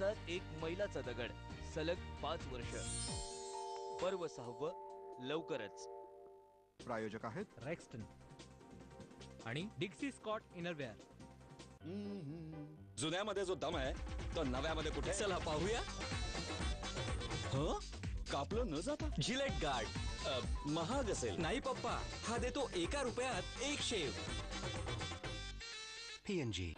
इतिहासात एक मैलाचा दगड, सलग 5 वर्ष. पर्व 6 लवकरच. प्रायोजक आहेत रेक्स्टन आणि डिक्सी स्कॉट इनरवेअर. जुन्यामध्ये जो दम आहे तो नव्यामध्ये कुठे? चला पाहूया. कापलं न जाता जिलेट गार्ड महाग असेल. नाही पप्पा, हा देतो 1 रुपयात 1 शेव. P&G.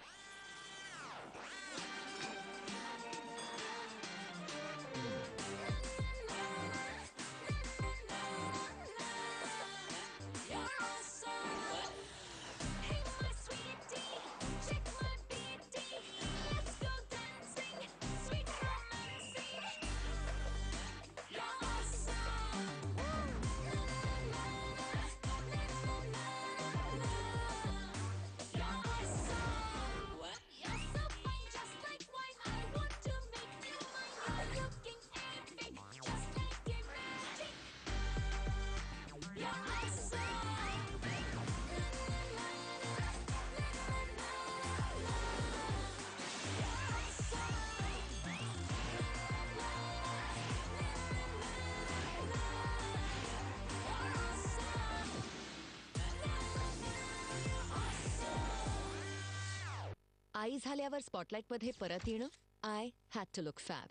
आई झाल्यावर स्पॉटलाइटमध्ये परत येणं. I had to look fab.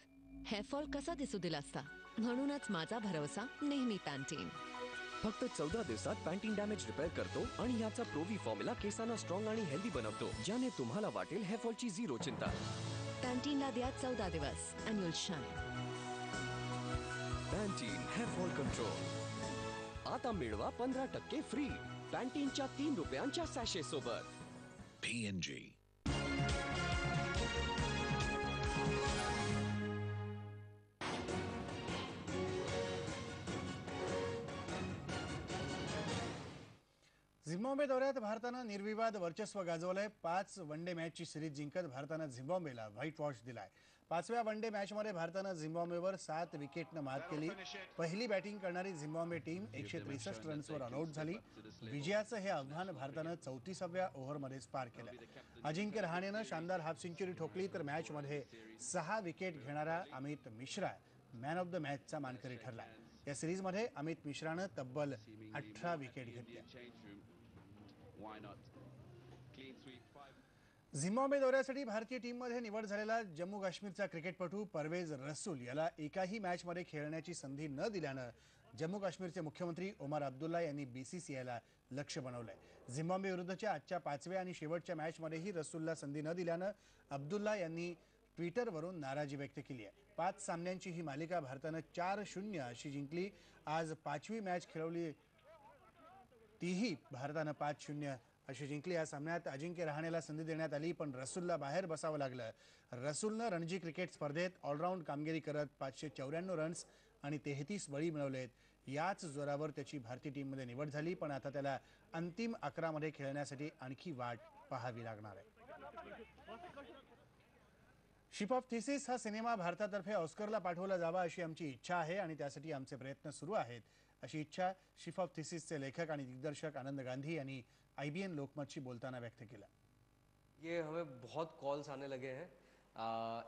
Hairfall कसा दिसू दिला असता, म्हणूनच माझा भरवसा नेहमी पॅन्टीन. फक्त 14 दिवसात पॅन्टीन डॅमेज रिपेअर करतो आणि याचा प्रोवी फॉर्म्युला केसांना स्ट्रॉंग आणि हेल्दी बनवतो, ज्याने तुम्हाला वाटेल हेअरफॉलची 0 चिंता. पॅन्टीनला द्या 14 दिवस and you'll shine. Pantene hair fall control. आता मिळवा 15% फ्री पॅन्टीनच्या 3 रुपयांच्या सॅशे सोबत. P&G. झिम्बाब्वे दौऱ्यात भारतानं निर्विवाद वर्चस्व गाजवलंय. 5 वनडे मॅचची सिरीज जिंकत भारतानं झिम्बाब्वेला व्हाईट वॉश दिलाय. 5व्या वनडे मॅचमध्ये भारतानं झिम्बाब्वेवर 7 विकेटनं मात केली. पहिली बॅटिंग करणारी झिम्बाब्वे टीम 163 रन्सवर ऑलआउट झाली. विजयाचं हे आव्हान भारतानं 34व्या ओव्हरमध्येच पार केलं. अजिंक्य रहाणेनं शानदार हाफ सेंचुरी ठोकली, तर मॅचमध्ये 6 विकेट घेणारा Amit Mishra man of the मॅचचा मानकरी ठरला. या सिरीजमध्ये अमित मिश्रानं तब्बल 18 विकेट घेतल्या. झिम्बाब्वे दौऱ्यासाठी भारतीय टीममध्ये निवड झालेला जम्मू काश्मीरचा क्रिकेटपटू परवेज रसूल याला एकाही मॅचमध्ये खेळण्याची संधी न दिल्यानं जम्मू काश्मीरचे मुख्यमंत्री ओमर अब्दुल्ला यांनी बीसीसीआयला लक्ष्य बनवलंय. झिम्बाब्वे विरुद्धच्या आजच्या 5व्या आणि शेवटच्या मॅचमध्येही रसूलला संधी न दिल्यानं अब्दुल्ला यांनी ट्विटरवरून नाराजी व्यक्त केली आहे. 5 सामन्यांची ही मालिका भारतानं 4-0 अशी जिंकली. आज 5वी मॅच खेळवली, तीही भारतानं 5-0 अशी जिंकली. या सामन्यात अजिंक्य रहाणेला संधी देण्यात आली, पण रसूलला बाहेर बसावं लागलं. रसूलनं रणजी क्रिकेट स्पर्धेत ऑलराऊंड कामगिरी करत 594 रन्स आणि 33 बळी मिळवलेत. याच जोरावर त्याची भारतीय टीममध्ये निवड झाली, पण आता त्याला अंतिम 11 मध्ये खेळण्यासाठी आणखी वाट पाहावी लागणार आहे. शिप ऑफ थिसिस हा सिनेमा भारतातर्फे ऑस्करला पाठवला जावा अशी आमची इच्छा आहे आणि त्यासाठी आमचे प्रयत्न सुरू आहेत, अशी इच्छा शिप ऑफ थिसिसचे लेखक आणि दिग्दर्शक आनंद गांधी यांनी IBN लोकमतशी बोलताना व्यक्त केला. ये हमें बहुत कॉल्स आने लगे हैं.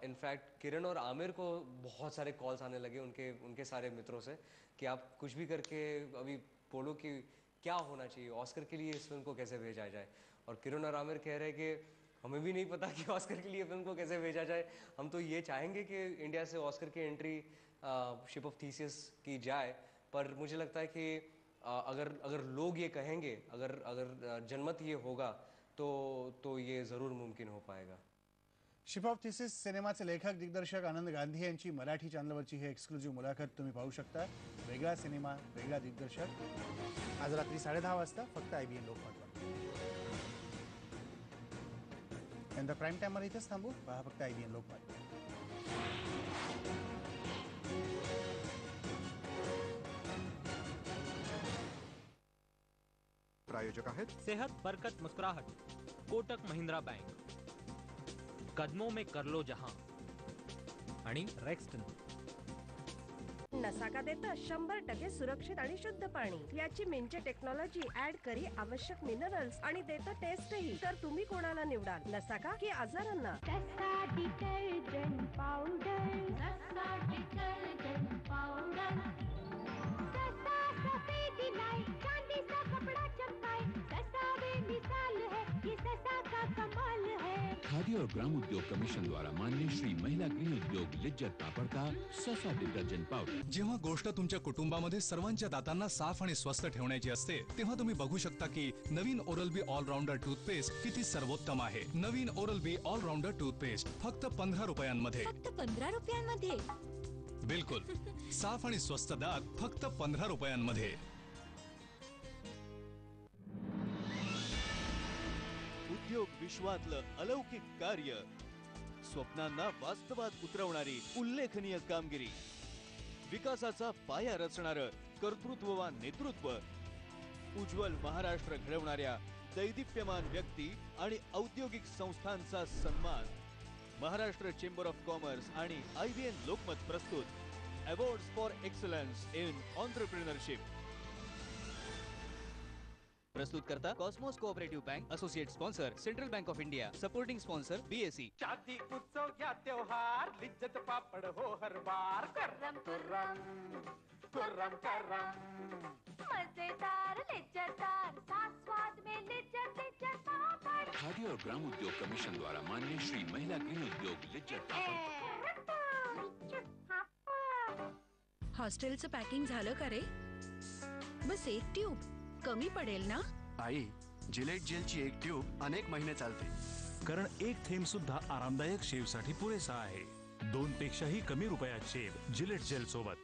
इनफैक्ट किरण और आमिर को बहुत सारे कॉल्स आने लगे उनके सारे मित्रों से कि आप कुछ भी करके अभी बोलो कि क्या होना चाहिए, ऑस्कर के लिए इस फिल्म को कैसे भेजा जाए. और किरण और आमिर कह रहे हैं कि हमें भी नहीं पता कि ऑस्कर के लिए फिल्म को कैसे भेजा जाए. हम तो ये चाहेंगे कि इंडिया से ऑस्कर की एंट्री शिप ऑफ थीसिस की जाए, पर मुझे लगता है कि अगर लोग ये कहेंगे, अगर जनमत ये होगा तो ये ज़रूर मुमकिन हो पाएगा. शिप ऑफ थिसिस सिनेमाचे लेखक दिग्दर्शक आनंद गांधी यांची मराठी चॅनलवरची ही एक्सक्लुझिव्ह मुलाखत तुम्ही पाहू शकता. वेगळा सिनेमा, वेगळा दिग्दर्शक, आज रात्री 10:30 वाजता फक्त IBN लोकमतवर. यंदा प्राईम टाइममध्ये इथेच थांबू. पहा फक्त IBN लोकमत. प्रायोजक आहेत सेहत बरकत मुस्कुराहट, कोटक महिंद्रा बैंक, कदमों में कर लो जहां आणि रेक्स्टन. नसाका देतं 100% सुरक्षित आणि शुद्ध पाणी. याची मिंचे टेक्नॉलॉजी ऍड करी आवश्यक मिनरल्स आणि देतं टेस्टही. तर तुम्ही कोणाला निवडाल, नसाका की आजारांना? Detergent powder. खादी और ग्राम उद्योग कमीशन द्वारा मान्य श्री महिला गृह उद्योग लिज्जत पापड़ का सफा डिटर्जंट पावडर। जेव्हा गोष्ट तुमच्या कुटुंबामध्ये सर्वांच्या दातांना साफ आणि स्वस्थ ठेवण्याची असते तेव्हा तुम्ही बघू शकता की नवीन ओरल बी ऑलराऊंडर टूथपेस्ट किती सर्वोत्तम आहे। नवीन ओरल बी ऑलराऊंडर टूथपेस्ट फक्त 15 रुपयांमध्ये। फक्त 15 रुपयांमध्ये? बिलकुल, साफ आणि स्वस्त दात फक्त 15 रुपयांमध्ये। उद्योग विश्वातलं अलौकिक कार्य, स्वप्नांना वास्तवात उतरवणारी उल्लेखनीय कामगिरी, विकासाचा पाया रचणारं कर्तृत्ववान नेतृत्व, उज्ज्वल महाराष्ट्र घडवणाऱ्या दैदिप्यमान व्यक्ती आणि औद्योगिक संस्थांचा सन्मान। महाराष्ट्र चेंबर ऑफ कॉमर्स आणि IBN लोकमत प्रस्तुत awards for excellence in entrepreneurship. प्रस्तुत करता Cosmos cooperative bank, associate sponsor central bank of India, supporting sponsor BSE। शादी उत्सव या त्योहार लिज्जत पापड़ हो हर बार। करम करम करम करम मजेदार लिज्जतदार साथ स्वाद में लिज्जत लिज्जत पापड़। खादी और ग्राम उद्योग कमीशन द्वारा मान्य श्री महिला गृह उद्योग लिज्जत पापड़। हॉस्टेलचं पॅकिंग झालं का रे? बस एक ट्यूब कमी पडेल ना? आई, जिलेट जेलची एक ट्यूब अनेक महिने चालते, कारण एक थेंब सुद्धा आरामदायक शेव साठी पुरेसा आहे। 2 पेक्षाही कमी रुपयात शेव जिलेट जेल सोबत।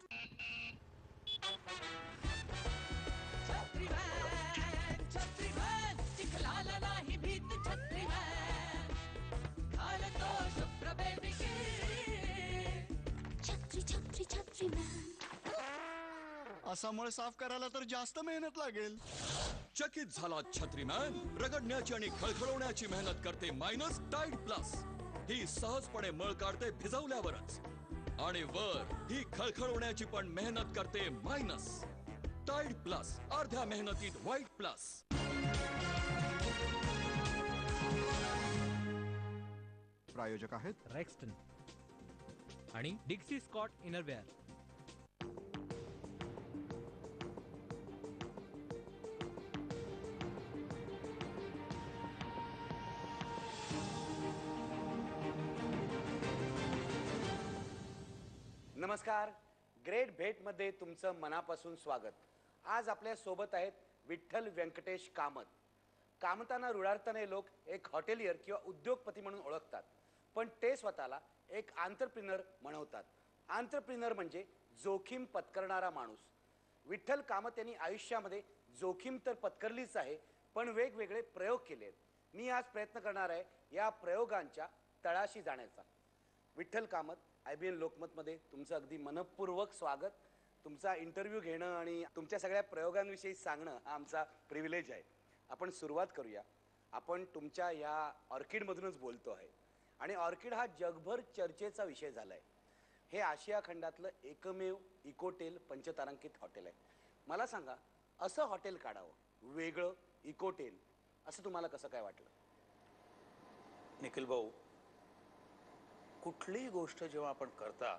असा मळ साफ करायला तर जास्त मेहनत लागेल। चकित झाला छत्रीमॅन, रगडण्याची आणि खळखळवण्याची मेहनत करते मायनस टाईड प्लस। ही सहजपणे मळ काढते भिजवल्यावरच, आणि वर ही खळखळवण्याची पण मेहनत करते मायनस टाईड प्लस। अर्ध्या मेहनतीत व्हाईट प्लस। प्रायोजक आहेत रेक्स्टन आणि डिक्सी स्कॉट इनरवेअर। नमस्कार, ग्रेट भेटमध्ये तुमचं मनापासून स्वागत। आज आपल्या सोबत आहेत विठ्ठल व्यंकटेश कामत। कामतांना रुळार्थाने लोक एक हॉटेलियर किंवा उद्योगपती म्हणून ओळखतात, पण ते स्वतःला एक आंतरप्रिनर म्हणवतात। आंतरप्रिनर म्हणजे जोखीम पत्करणारा माणूस। विठ्ठल कामत यांनी आयुष्यामध्ये जोखीम तर पत्करलीच आहे, पण वेगवेगळे प्रयोग केले आहेत। मी आज प्रयत्न करणार आहे या प्रयोगांच्या तळाशी जाण्याचा। विठ्ठल कामत, IBN लोकमतमध्ये तुमचं अगदी मनपूर्वक स्वागत। तुमचा इंटरव्ह्यू घेणं आणि तुमच्या सगळ्या प्रयोगांविषयी सांगणं हा आमचा प्रिव्हिलेज आहे। आपण सुरुवात करूया। आपण तुमच्या या ऑर्किडमधूनच बोलतो आहे, आणि ऑर्किड हा जगभर चर्चेचा विषय झाला आहे। हे आशिया खंडातलं एकमेव इकोटेल पंचतारांकित हॉटेल आहे। मला सांगा, असं हॉटेल काढावं, वेगळं इकोटेल, असं तुम्हाला कसं काय वाटलं? निखिल भाऊ, कुठलीही गोष्ट जेव्हा आपण करता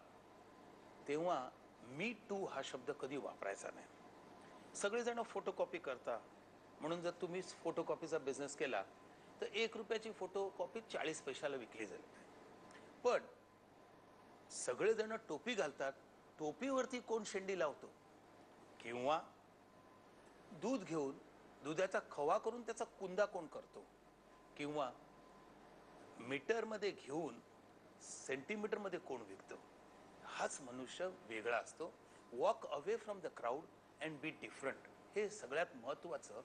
तेव्हा मी टू हा शब्द कधी वापरायचा नाही। सगळेजण फोटोकॉपी करता, म्हणून जर तुम्ही फोटोकॉपीचा बिझनेस केला तर 1 रुपयाची फोटोकॉपी 40 पैशाला विकली जाईल। पण सगळेजण टोपी घालतात, टोपीवरती कोण शेंडी लावतो? किंवा दूध घेऊन दुधाचा खवा करून त्याचा कुंदा कोण करतो? किंवा मीटरमध्ये घेऊन सेंटीमीटरमध्ये कोण विकतो? हाच मनुष्य वेगळा असतो। Walk away from the crowd and be different, हे सगळ्यात महत्त्वाचं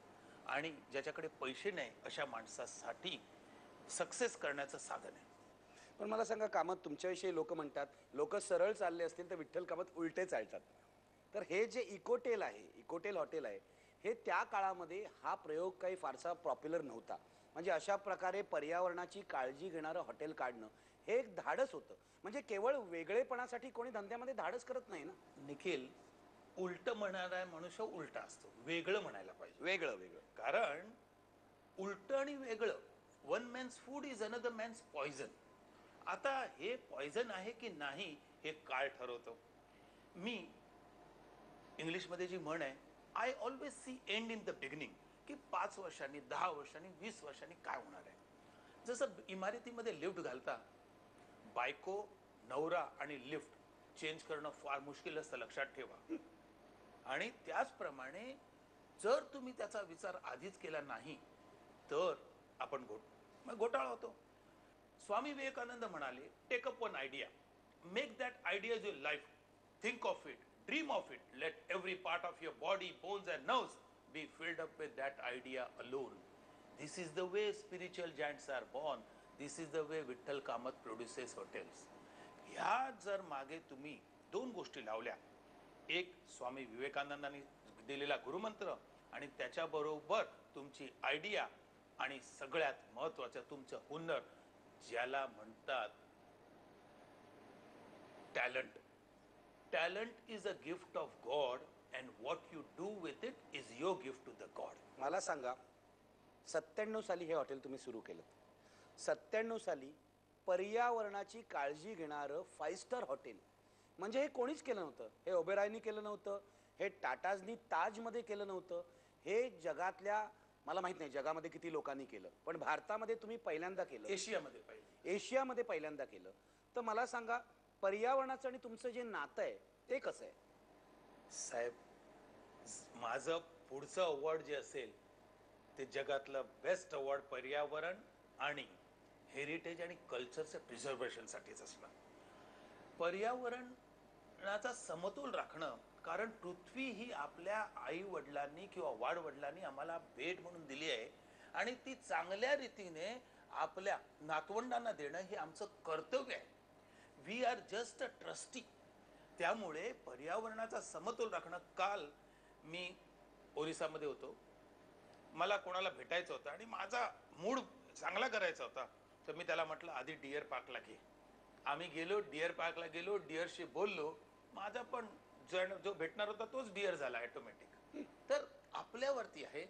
आणि ज्याच्याकडे पैसे नाही अशा माणसासाठी सक्सेस करण्याचं साधन आहे। पण मला सांगा कामत, तुमच्याविषयी लोक म्हणतात, लोक सरळ चालले असतील तर विठ्ठल कामत उलटे चालतात। तर हे जे इकोटेल आहे, इकोटेल हॉटेल आहे, हे त्या काळामध्ये हा प्रयोग काही फारसा पॉप्युलर नव्हता। म्हणजे अशा प्रकारे पर्यावरणाची काळजी घेणारं हॉटेल काढणं हे एक धाडस होतं। म्हणजे केवळ वेगळेपणासाठी कोणी धंद्यामध्ये धाडस करत नाही ना। निखिल, उलट म्हणणारा मनुष्य उलटा असतो, वेगळं म्हणायला पाहिजे। वेगळं वेगळं, कारण उलट आणि वेगळं, one man's food is another man's poison. आता हे पॉइझन आहे की नाही हे काळ ठरवतो। मी इंग्लिशमध्ये जी म्हण आहे, I always see and in the beginning, की 5 वर्षांनी, 10 वर्षांनी, 20 वर्षांनी काय होणार आहे। जसं इमारतीमध्ये लिफ्ट घालता, बायको, नवरा आणि लिफ्ट चेंज करणं फार मुश्किल असतं, लक्षात ठेवा. आणि त्याचप्रमाणे जर तुम्ही त्याचा विचार आधीच केला नाही तर आपण घोटाळा होतो. स्वामी विवेकानंद म्हणाले, take up one idea, make that idea your life, think of it, dream of it, let every part of your body, bones and nerves be filled up with that idea alone. This is the way spiritual giants are born. This is the way Vitthal Kamat produces hotels. ह्या जर मागे तुम्ही दोन गोष्टी लावल्या, एक स्वामी विवेकानंदांनी दिलेला गुरुमंत्र आणि त्याच्याबरोबर तुमची आयडिया आणि सगळ्यात महत्वाचं तुमचं हुनर, ज्याला म्हणतात talent. Talent is a gift of God and what you do with it is your gift to the God. मला सांगा, 97 साली हे हॉटेल तुम्ही सुरू केलं. 97 साली पर्यावरणाची काळजी घेणारं 5 स्टार हॉटेल म्हणजे हे कोणीच केलं नव्हतं. हे ओबेरॉयनी केलं नव्हतं, हे टाटाजनी ताजमध्ये केलं नव्हतं, हे जगातल्या, मला माहित नाही जगामध्ये किती लोकांनी केलं, पण भारतामध्ये तुम्ही पहिल्यांदा केलं, एशियामध्ये पहिल्यांदा केलं. तर मला सांगा, पर्यावरणाचं आणि तुमचं जे नातं आहे ते कसं आहे? साहेब, माझं पुढचं अवॉर्ड जे असेल ते जगातलं बेस्ट अवॉर्ड पर्यावरण आणि हेरिटेज आणि कल्चरचं प्रिझर्वेशनसाठीच असणार. पर्यावरणाचा समतोल राखणं, कारण पृथ्वी ही आपल्या आई वडिलांनी किंवा वाडवडिलांनी आम्हाला भेट म्हणून दिली आहे आणि ती चांगल्या रीतीने आपल्या नातवंडांना देणं हे आमचं कर्तव्य आहे. We are just a trustee. त्यामुळे पर्यावरणाचा समतोल राखणं. काल मी ओरिसामध्ये होतो, मला कोणाला भेटायचं होतं आणि माझा मूड चांगला करायचा होता, तर मी त्याला म्हटलं आधी डिअर पार्कला घे. आम्ही गेलो, डिअर पार्कला गेलो, डिअरशी बोललो, माझा पण जो भेटणार होता तोच डिअर झाला ऑटोमॅटिक. तर आपल्यावरती आहे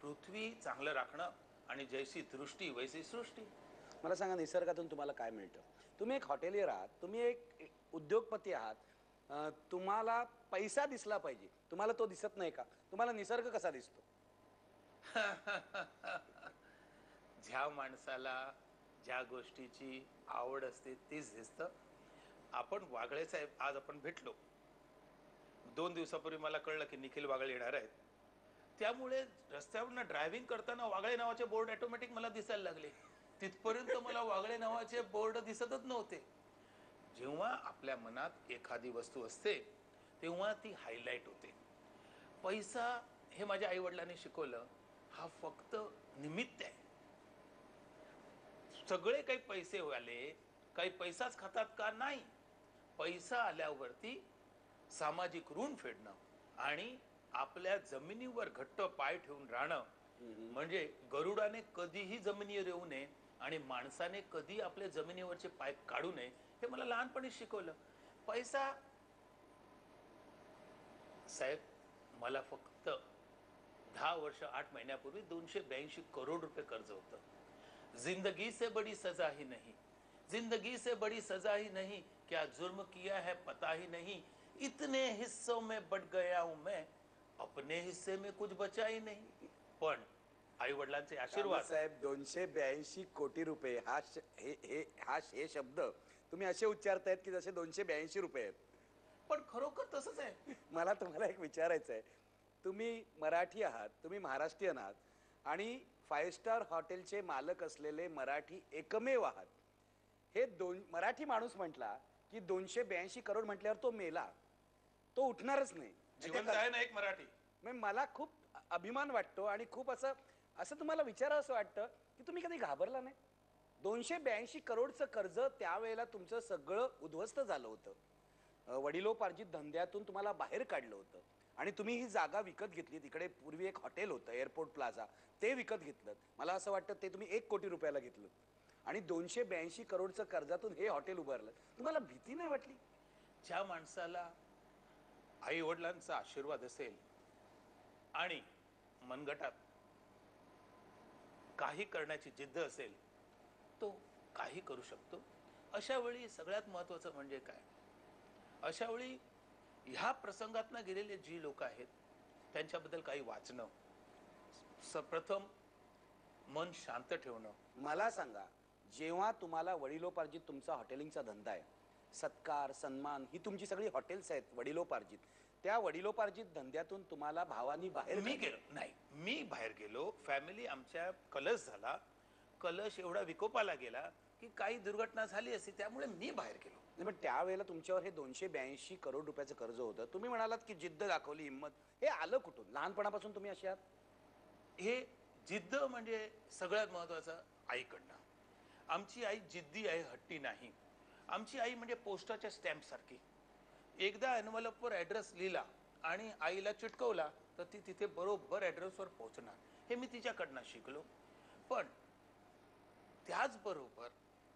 पृथ्वी चांगलं राखणं आणि जैसी दृष्टी वैसी सृष्टी. मला सांगा, निसर्गातून तुम्हाला काय मिळतं? तुम्ही एक हॉटेलियर आहात, तुम्ही एक उद्योगपती आहात, तुम्हाला पैसा दिसला पाहिजे, तुम्हाला तो दिसत नाही का? तुम्हाला निसर्ग कसा दिसतो? ज्या माणसाला ज्या गोष्टीची आवड असते तीच दिसतं. आपण वागळे साहेब आज आपण भेटलो, 2 दिवसापूर्वी मला कळलं की निखिल वागळे येणार आहेत. त्यामुळे रस्त्यावरनं ड्रायव्हिंग करताना वागळे नावाचे बोर्ड ऑटोमॅटिक मला दिसायला लागले. तिथपर्यंत मला वागळे नावाचे बोर्ड दिसतच नव्हते. जेव्हा आपल्या मनात एखादी वस्तू असते तेव्हा ती हायलाइट होते. पैसा हे माझ्या आई वडिलांनी शिकवलं, हा फक्त निमित्त आहे. सगळे काही पैसे आले, काही पैसाच खातात का? नाही. पैसा आल्यावरती सामाजिक ऋण फेडणं आणि आपल्या जमिनीवर घट्ट पाय ठेवून राहणं, म्हणजे गरुडाने कधीही जमिनीवर येऊ नये आणि माणसाने कधी आपल्या जमिनीवरचे पाय काढू नये, हे मला लहानपणी शिकवलं. पैसा साहेब, मला फक्त 10 वर्ष 8 महिन्यापूर्वी 282 करोड रुपये कर्ज होतं. जिंदगी से बड़ी सजा ही नहीं, जिंदगी से बड़ी सजा ही नहीं, क्या जुर्म किया है पता ही नहीं, इतने हिस्सों में बट गया हूं मैं, अपने हिस्से में कुछ बचा ही नहीं. पण आई वडिलांचे आशीर्वाद साहेब, 282 कोटी रुपये हे शब्द तुम्ही असे उच्चारतायत की जसे 282 रुपये आहेत. पण खरोखर तसंच आहे. मला तुम्हाला एक विचारायचं आहे, तुम्ही मराठी आहात, तुम्ही महाराष्ट्रीयन आहात आणि 5 स्टार हॉटेलचे मालक असलेले मराठी एकमेव आहात. हे मराठी माणूस म्हटला की 282 करोड म्हटल्यावर तो मेला, तो उठणारच नाही. जिवंत आहे ना एक मराठी. मला खूप अभिमान वाटतो आणि खूप असं तुम्हाला विचारावं असं वाटतं की तुम्ही कधी घाबरला नाही? 282 करोडचं कर्ज त्यावेळेला तुमचं सगळं उद्ध्वस्त झालं होतं. वडिलोपार्जित धंद्यातून तुम्हाला बाहेर काढलं होतं आणि तुम्ही ही जागा विकत घेतली. तिकडे पूर्वी एक हॉटेल होतं एअरपोर्ट प्लाझा, ते विकत घेतलं. मला असं वाटतं ते तुम्ही 1 कोटी रुपयाला घेतलं आणि 282 करोडचं कर्जातून हे हॉटेल उभारलं. तुम्हाला भीती नाही वाटली? ज्या माणसाला आई वडिलांचा आशीर्वाद असेल आणि मनगटात काही करण्याची जिद्द असेल, तो काही करू शकतो. अशा वेळी सगळ्यात महत्वाचं म्हणजे काय, अशा वेळी ह्या प्रसंगातनं गेलेले जी लोक आहेत त्यांच्याबद्दल काही वाचणं. प्रथम मन शांत ठेवणं. मला सांगा, जेव्हा तुम्हाला वडिलोपार्जित तुमचा हॉटेलिंगचा धंदा आहे, सत्कार सन्मान ही तुमची सगळी हॉटेल्स आहेत वडिलोपार्जित, त्या वडिलोपार्जित धंद्यातून तुम्हाला भावानी बाहेर मी गेलो नाही, मी बाहेर गेलो. फॅमिली आमच्या कलश झाला, कलश एवढा विकोपाला गेला की काही दुर्घटना झाली असती, त्यामुळे मी बाहेर गेलो. नाही, पण त्यावेळेला तुमच्यावर हे 282 करोड रुपयाचं कर्ज होतं. तुम्ही म्हणालात की जिद्द दाखवली, हिंमत, हे आलं कुठून? लहानपणापासून तुम्ही असे आहात? हे जिद्द म्हणजे सगळ्यात महत्वाचं आईकडनं. आमची आई जिद्दी आहे, हट्टी नाही. आमची आई म्हणजे पोस्टाच्या स्टॅम्प सारखी. एकदा एनव्हलपवर ॲड्रेस लिहिला आणि आईला चिटकवला तर ती तिथे बरोबर ॲड्रेसवर पोहोचणार. हे मी तिच्याकडनं शिकलो. पण त्याचबरोबर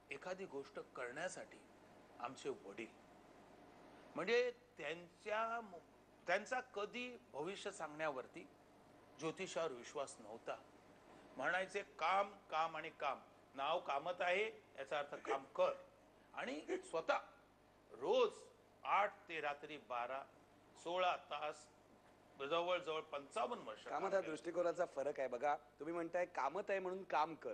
एखादी गोष्ट करण्यासाठी आमचे वडील म्हणजे त्यांचा कधी भविष्य सांगण्यावरती ज्योतिषावर विश्वास नव्हता. म्हणायचे काम काम आणि काम. नाव कामत आहे याचा अर्थ काम कर. आणि स्वतः रोज 8 ते रात्री 12 16 तास जवळजवळ 55 वर्ष. कामत हा दृष्टिकोनाचा फरक आहे बघा. तुम्ही म्हणताय कामत आहे म्हणून काम कर.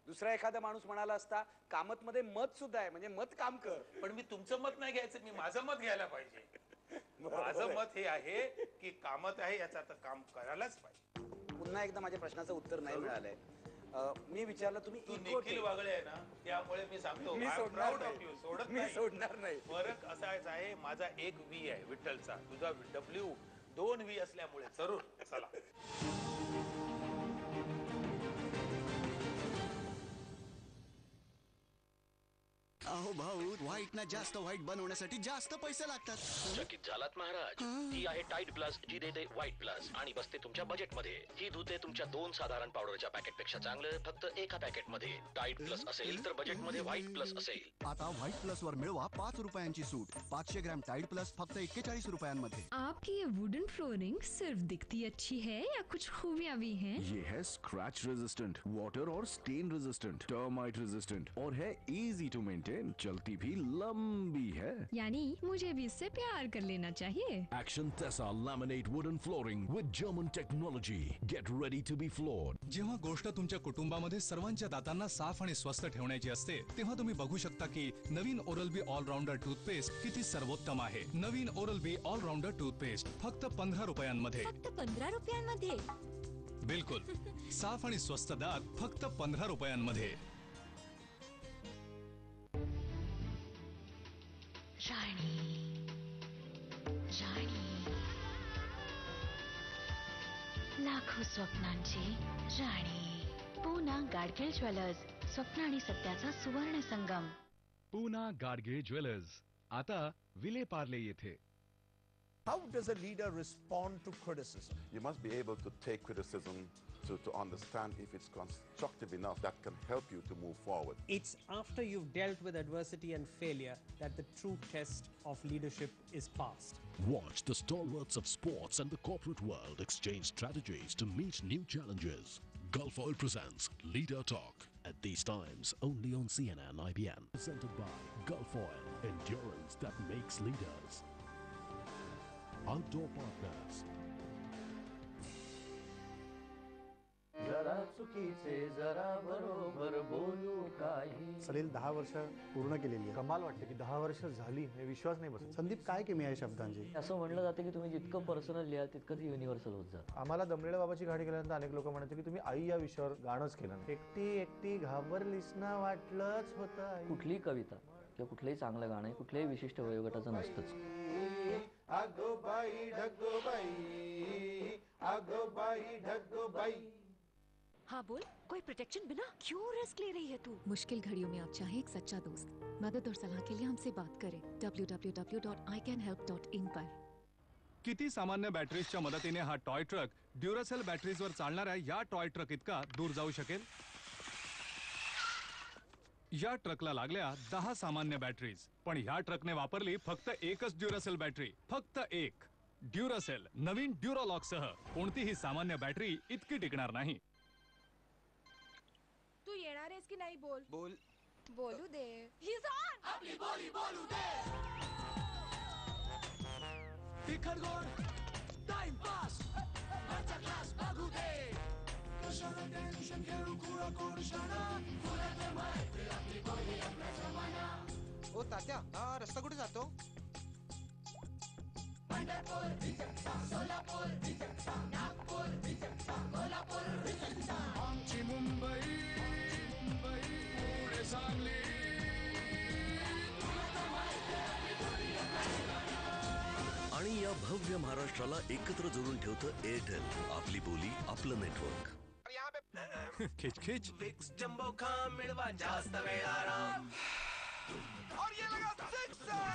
दुसरा एखादा माणूस म्हणाला असता कामत मध्ये मत सुद्धा आहे म्हणजे मत काम कर. पण मी तुमचं मत नाही घ्यायचं, मी माझं मत घ्यायला पाहिजे. माझं मत हे आहे की कामत आहे याचा अर्थ काम करायलाच पाहिजे. पुन्हा एकदा माझ्या प्रश्नाचं उत्तर नाही मिळालंय. मी विचारलं, तुम्ही निखिल वागळे आहे ना, त्यामुळे मी सांगतो मी सोडणार नाही. फरक असाच आहे, माझा एक व्ही आहे विठ्ठलचा, तुझा W 2 व्ही असल्यामुळे जरूर. चला अहो भाऊ, व्हाईट ना जास्त व्हाईट बनवण्यासाठी जास्त पैसे लागतात. चकित झालात महाराज. ही आहे टाईड प्लस, जी देते व्हाईट प्लस आणि बसते तुमच्या बजेट मध्ये. ही धुते तुमच्या 2 साधारण पावडरच्या पॅकेट पेक्षा चांगलं फक्त एका पॅकेट मध्ये. टाईड प्लस असेल तर बजेट मध्ये व्हाईट प्लस असेल. आता व्हाईट प्लस वर मिळवा 5 रुपयांची सूट. 500 ग्रॅम टाईड प्लस फक्त 41 रुपयांमध्ये. आपकी ये वुडन फ्लोरिंग सिर्फ दिखती अच्छी है या कुछ खूबियां भी हैं? ये है स्क्रैच रेजिस्टेंट, वाटर और स्टेन रेजिस्टेंट, टर्माइट रेजिस्टेंट और है इजी टू मेंटेन. चलती भी लंबी है. यानी मुझे भी इससे प्यार कर लेना चाहिए. Action Tessa laminate wooden flooring with German technology. Get ready to be floored. जेव्हा गोष्ट तुमच्या कुटुंबामध्ये सर्वांच्या दातांना साफ आणि स्वस्थ ठेवण्याची असते, तेव्हा तुम्ही बघू शकता की नवीन ओरल बी ऑलराऊंडर टूथपेस्ट किती सर्वोत्तम आहे. नवीन ओरल बी ऑलराऊंडर टूथपेस्ट फक्त 15 रुपयांमध्ये. फक्त 15 रुपयांमध्ये? बिलकुल. साफ आणि स्वस्त दात फक्त 15 रुपयांमध्ये. राणी राणी, लाखो स्वप्नांची राणी. पूना गाडगिल ज्वेलर्स, स्वप्न आणि सत्याचा सुवर्ण संगम. पूना गाडगिल ज्वेलर्स आता विले पार्ले येथे. How does a leader respond to criticism? You must be able to take criticism to understand if it's constructive enough that can help you to move forward. It's after you've dealt with adversity and failure that the true test of leadership is passed. Watch the stalwarts of sports and the corporate world exchange strategies to meet new challenges. Gulf Oil presents Leader Talk at these times only on CNN IBN. Presented by Gulf Oil, endurance that makes leaders. Outdoor partners. जरा चुकीचे जरा बरोबर बोलू काही. सलील 10 वर्ष पूर्ण केलेली आहे. कमाल वाटते की 10 वर्ष झाली हे विश्वास नाही बसत. संदीप, काय केमी आहे शब्दांची? असं म्हणलं जातं की तुम्ही जितकं पर्सनल लिहाल तितकं ती युनिव्हर्सल होत जातं. आम्हाला दमलेल्या बाबाची गाडी केल्यानंतर अनेक लोक म्हणायचे की तुम्ही आई या विषयावर गाणंच केलं नाही. एकटी एकटी घाबरलीस ना वाटलंच होतं. कुठलीही कविता किंवा कुठलंही चांगलं गाणं कुठल्याही विशिष्ट वयोगटाचं नसतंच. अगोबाई ढगोबाई, अगोबाई ढगोबाई. हाँ बोल, कोई प्रोटेक्शन बिना क्यों रिस्क ले रही है तू? मुश्किल घड़ियों में आप चाहे एक सच्चा दोस्त, मदद और सलाह के लिए हमसे बात करें www.icanhelp.in पर. किती सामान्य बॅटरीजच्या मदतीने हा टॉय ट्रक ड्युरासेल बॅटरीजवर चालणाऱ्या या टॉय ट्रक इतका दूर जाऊ शकेल? या ट्रकला लागल्या 10 सामान्य बॅटरीज, पण ह्या ट्रकने वापरली फक्त एकच ड्युरासेल बॅटरी. फक्त एक. ड्युरासेल नवीन ड्युरालॉक सह कोणतीही सामान्य बॅटरी इतकी टिकणार नाही. तू येणार आहेस की नाही? बोल बोल. बोलू दे. He's on. आपली बोली बोलू दे. तिखट गोड टाइम पास, वरचा क्लास बघू दे. ओ तात्या, हा रस्ता कुठे जातो? आमची मुंबई पुढे सांगली. आणि या भव्य महाराष्ट्राला एकत्र जोडून ठेवतं एअरटेल. आपली बोली, आपलं नेटवर्क. खिच खिच. विक्स जंबो खाम मिळवा जास्त वेळ आराम.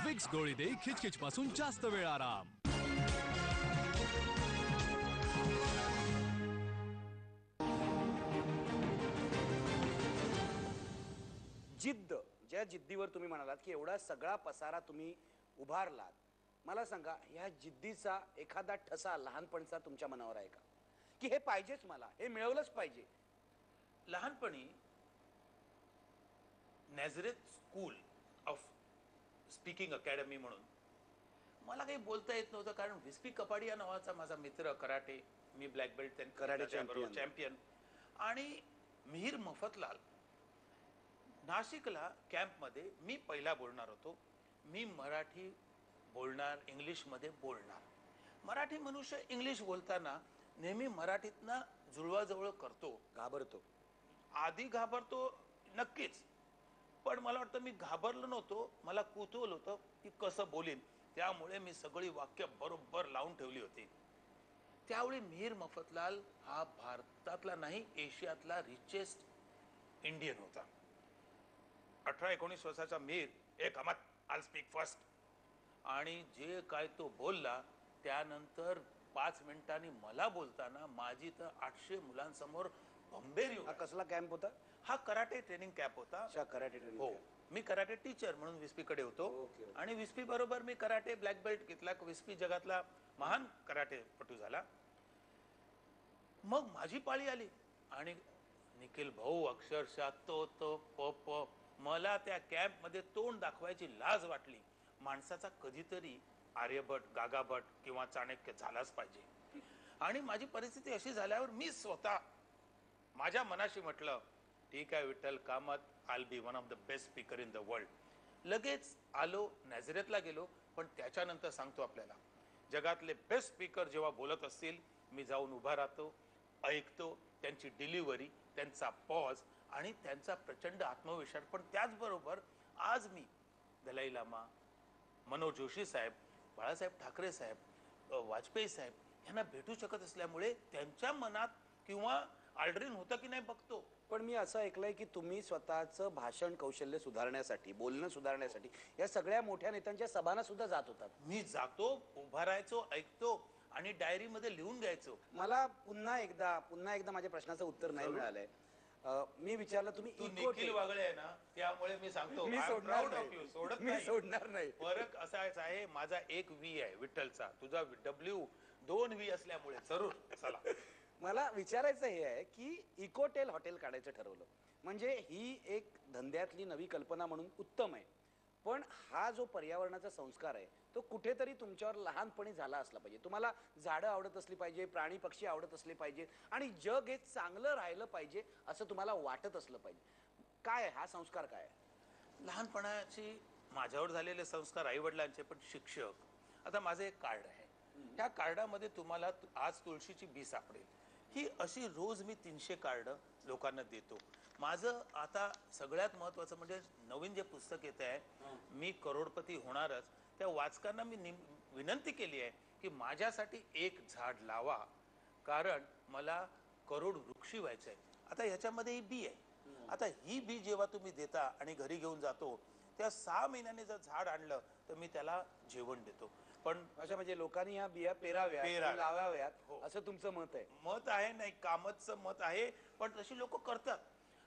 विक्स गोळी दे खिचखिच पासून जास्त वेळ आराम. जिद्द, ज्या जिद्दीवर तुम्ही म्हणालात की एवढा सगळा पसारा तुम्ही उभारलात, मला सांगा ह्या जिद्दीचा एखादा ठसा लहानपणचा तुमच्या मनावर आहे का, की हे पाहिजेच, मला हे मिळवलंच पाहिजे? लहानपणी नॅझरेथ स्कूल ऑफ स्पीकिंग अकॅडमी म्हणून मला काही बोलता येत नव्हतं, कारण व्हिस्पी कपाडिया नावाचा माझा मित्र, कराटे, मी ब्लॅक बेल्ट, कराटे चॅम्पियन, आणि मिहीर मफतलाल नाशिकला कॅम्पमध्ये मी पहिला बोलणार होतो. मी मराठी बोलणार, इंग्लिशमध्ये बोलणार. मराठी मनुष्य इंग्लिश बोलताना नेहमी मराठीतनं जुळवाजुळव करतो, घाबरतो. आधी घाबरतो नक्कीच, पण मला वाटतं मी घाबरलो नव्हतो. मला कुतूहल होतं की कसं बोलीन, त्यामुळे मी सगळी वाक्य बरोबर लावून ठेवली होती. त्यावेळी मिहीर मफतलाल हा भारतातला नाही, एशियातला रिचेस्ट इंडियन होता. 18-19 वर्षाचा मिहीर, एक अहमद, आय स्पीक फर्स्ट, आणि जे काय तो बोलला त्यानंतर 5 मिनिटांनी मला बोलताना माझी तर 800 मुलांसमोर बंबेरी. हा कसला कॅम्प होता? हा कराटे ट्रेनिंग कॅम्प होता. Karate training. हो, मी कराटे टीचर म्हणून विस्पीकडे होतो, आणि विस्पी बरोबर मी कराटे ब्लॅक बेल्ट घेतला. विस्पी जगातला महान कराटेपटू झाला. मग माझी पाळी आली, आणि निखिल भाऊ अक्षरशः तो मला त्या कॅम्प मध्ये तोंड दाखवायची लाज वाटली. माणसाचा कधीतरी आर्यभट, गागाभट किंवा चाणक्य झालाच पाहिजे. आणि माझी परिस्थिती अशी झाल्यावर मी स्वतः माझ्या मनाशी म्हटलं, ठीक आहे Vitthal Kamat, I be one of the best speaker in the world. लगेच आलो, नॅझरेथला गेलो. पण त्याच्यानंतर सांगतो आपल्याला, जगातले बेस्ट स्पीकर जेव्हा बोलत असतील, मी जाऊन उभा राहतो, ऐकतो त्यांची डिलिव्हरी, त्यांचा पॉज आणि त्यांचा प्रचंड आत्मविश्वास. पण त्याचबरोबर आज मी दलाई लामा, मनोज जोशी साहेब, बाळासाहेब ठाकरे साहेब, वाजपेयी साहेब यांना भेटू शकत असल्यामुळे त्यांच्या मनात किंवा आल्ड्रिन होतं की नाही बघतो. पण मी असं ऐकलंय की तुम्ही स्वतःचं भाषण कौशल्य सुधारण्यासाठी, बोलणं सुधारण्यासाठी या सगळ्या मोठ्या नेत्यांच्या सभांना सुद्धा जात होतात. मी जातो, उभा राहायचो, ऐकतो आणि डायरीमध्ये लिहून घ्यायचो. मला पुन्हा एकदा माझ्या प्रश्नाचं उत्तर नाही मिळालंय. मी विचारलं, तुम्ही निखिल वागळे आहे ना, त्यामुळे मी सांगतो, मी सोडणार नाही. फरक असाच आहे, माझा एक व्ही आहे विठ्ठलचा, तुझा W 2 व्ही असल्यामुळे. जरूर चला. मला विचारायचं हे आहे की इकोटेल हॉटेल काढायचं ठरवलं, म्हणजे ही एक धंद्यातली नवी कल्पना म्हणून उत्तम आहे. पण हा जो पर्यावरणाचा संस्कार आहे तो कुठेतरी तुमच्यावर लहानपणी झाला असला पाहिजे. तुम्हाला झाडं आवडत असली पाहिजे, प्राणी पक्षी आवडत असले पाहिजे, आणि जग हे चांगलं राहिलं पाहिजे असं तुम्हाला वाटत असलं पाहिजे. काय हा संस्कार काय आहे? लहानपणाची माझ्यावर झालेले संस्कार आई वडिलांचे, पण शिक्षक. आता माझं एक कार्ड आहे, त्या कार्डामध्ये तुम्हाला आज तुळशीची बी सापडेल. ही अशी रोज मी 300 कार्ड लोकांना देतो. माझं आता सगळ्यात महत्वाचं म्हणजे नवीन जे पुस्तक येत आहे, मी करोडपती होणारच, त्या वाचकांना मी विनंती केली आहे की माझ्यासाठी एक झाड लावा, कारण मला करोड वृक्षी व्हायचं आहे. आता ह्याच्यामध्ये ही बी आहे. आता ही बी जेव्हा तुम्ही देता आणि घरी घेऊन जातो, त्या 6 महिन्याने जर झाड आणलं तर मी त्याला जेवण देतो. पण अशा म्हणजे लोकांनी या बिया पेराव्यात, लावाव्यात, असं तुमचं मत आहे? मत आहे नाही, कामतचं मत आहे, पण तशी लोक करतात.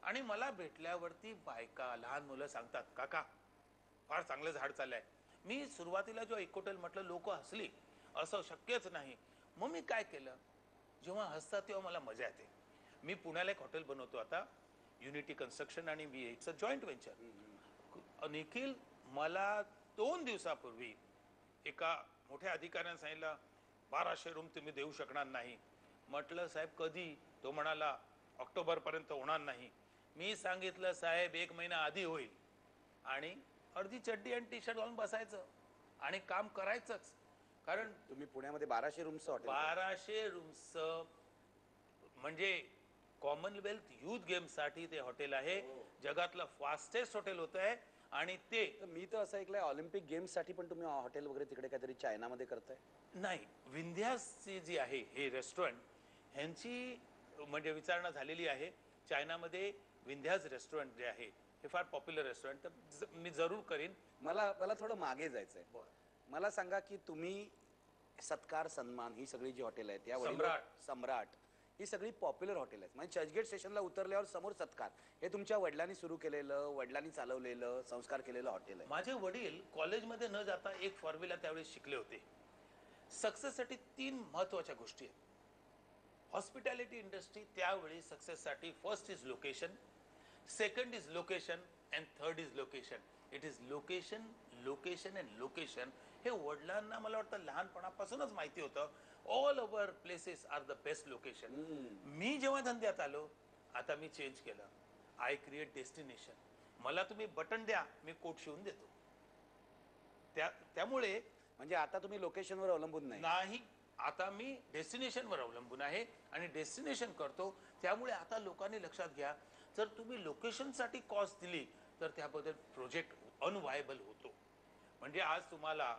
आणि मला भेटल्यावरती बायका, लहान मुलं सांगतात, काका फार चांगलं झाड चाललंय. मी सुरुवातीला जेव्हा इकोटेल म्हटलं, लोक हसली, असं शक्यच नाही. मग मी काय केलं, जेव्हा हसतात तेव्हा मला मजा येते. मी पुण्याला एक हॉटेल बनवतो आता, युनिटी कन्स्ट्रक्शन आणि मी, it's a joint venture. Nikhil, मला 2 दिवसापूर्वी एका मोठ्या अधिकाऱ्याने सांगितलं, 1200 रूम तुम्ही देऊ शकणार नाही. म्हटलं साहेब कधी? तो म्हणाला ऑक्टोबर पर्यंत होणार नाही. मी सांगितलं साहेब 1 महिना आधी होईल आणि अर्धी चड्डी आणि टी शर्ट घालून बसायचं आणि काम करायचंच. कारण तुम्ही पुण्यामध्ये 1200 रूमचं हॉटेल 1200 रूमचं म्हणजे कॉमनवेल्थ युथ गेम साठी ते हॉटेल आहे. जगातलं फास्टेस्ट हॉटेल होत आहे. आणि ते मी तर असं ऐकलंय ऑलिम्पिक गेम्स साठी पण तुम्ही हॉटेल वगैरे तिकडे काहीतरी चायनामध्ये करताय. नाही, विंध्याची जी आहे हे रेस्टॉरंट ह्यांची म्हणजे विचारणा झालेली आहे. चायनामध्ये विंध्याज रेस्टॉरंट जे आहे हे फार पॉप्युलर रेस्टॉरंट, तर मी जरूर करीन. मला थोडं मागे जायचंय. मला सांगा की तुम्ही सत्कार सन्मान ही सगळी जी हॉटेल आहेत या सम्राट ही सगळी पॉप्युलर हॉटेल आहेत. म्हणजे चर्चगेट स्टेशनला उतरल्यावर समोर सत्कार हे तुमच्या वडिलांनी सुरू केलेलं, वडिलांनी चालवलेलं, संस्कार केलेलं हॉटेल आहे. माझे वडील कॉलेजमध्ये न जाता एक फॉर्म्युला त्यावेळी शिकले होते. सक्सेससाठी 3 महत्वाच्या गोष्टी आहेत. हॉस्पिटॅलिटी इंडस्ट्री त्यावेळी सक्सेससाठी first is location, second is location and third is location. It is location, location and location. हे वडिलांना मला वाटतं लहानपणापासूनच माहिती होतं. All over places are the best location. मी जेव्हा धंद्यात आलो आता मी चेंज केलं. I create destination. मला तुम्ही बटन द्या, मी कोट शिवून देतो. त्यामुळे म्हणजे आता तुम्ही लोकेशनवर अवलंबून नाही, आता मी डेस्टिनेशनवर अवलंबून आहे आणि डेस्टिनेशन करतो. त्यामुळे आता लोकांनी लक्षात घ्या, जर तुम्ही लोकेशनसाठी कॉस्ट दिली तर त्याबद्दल प्रोजेक्ट अनवायबल होतो. म्हणजे आज तुम्हाला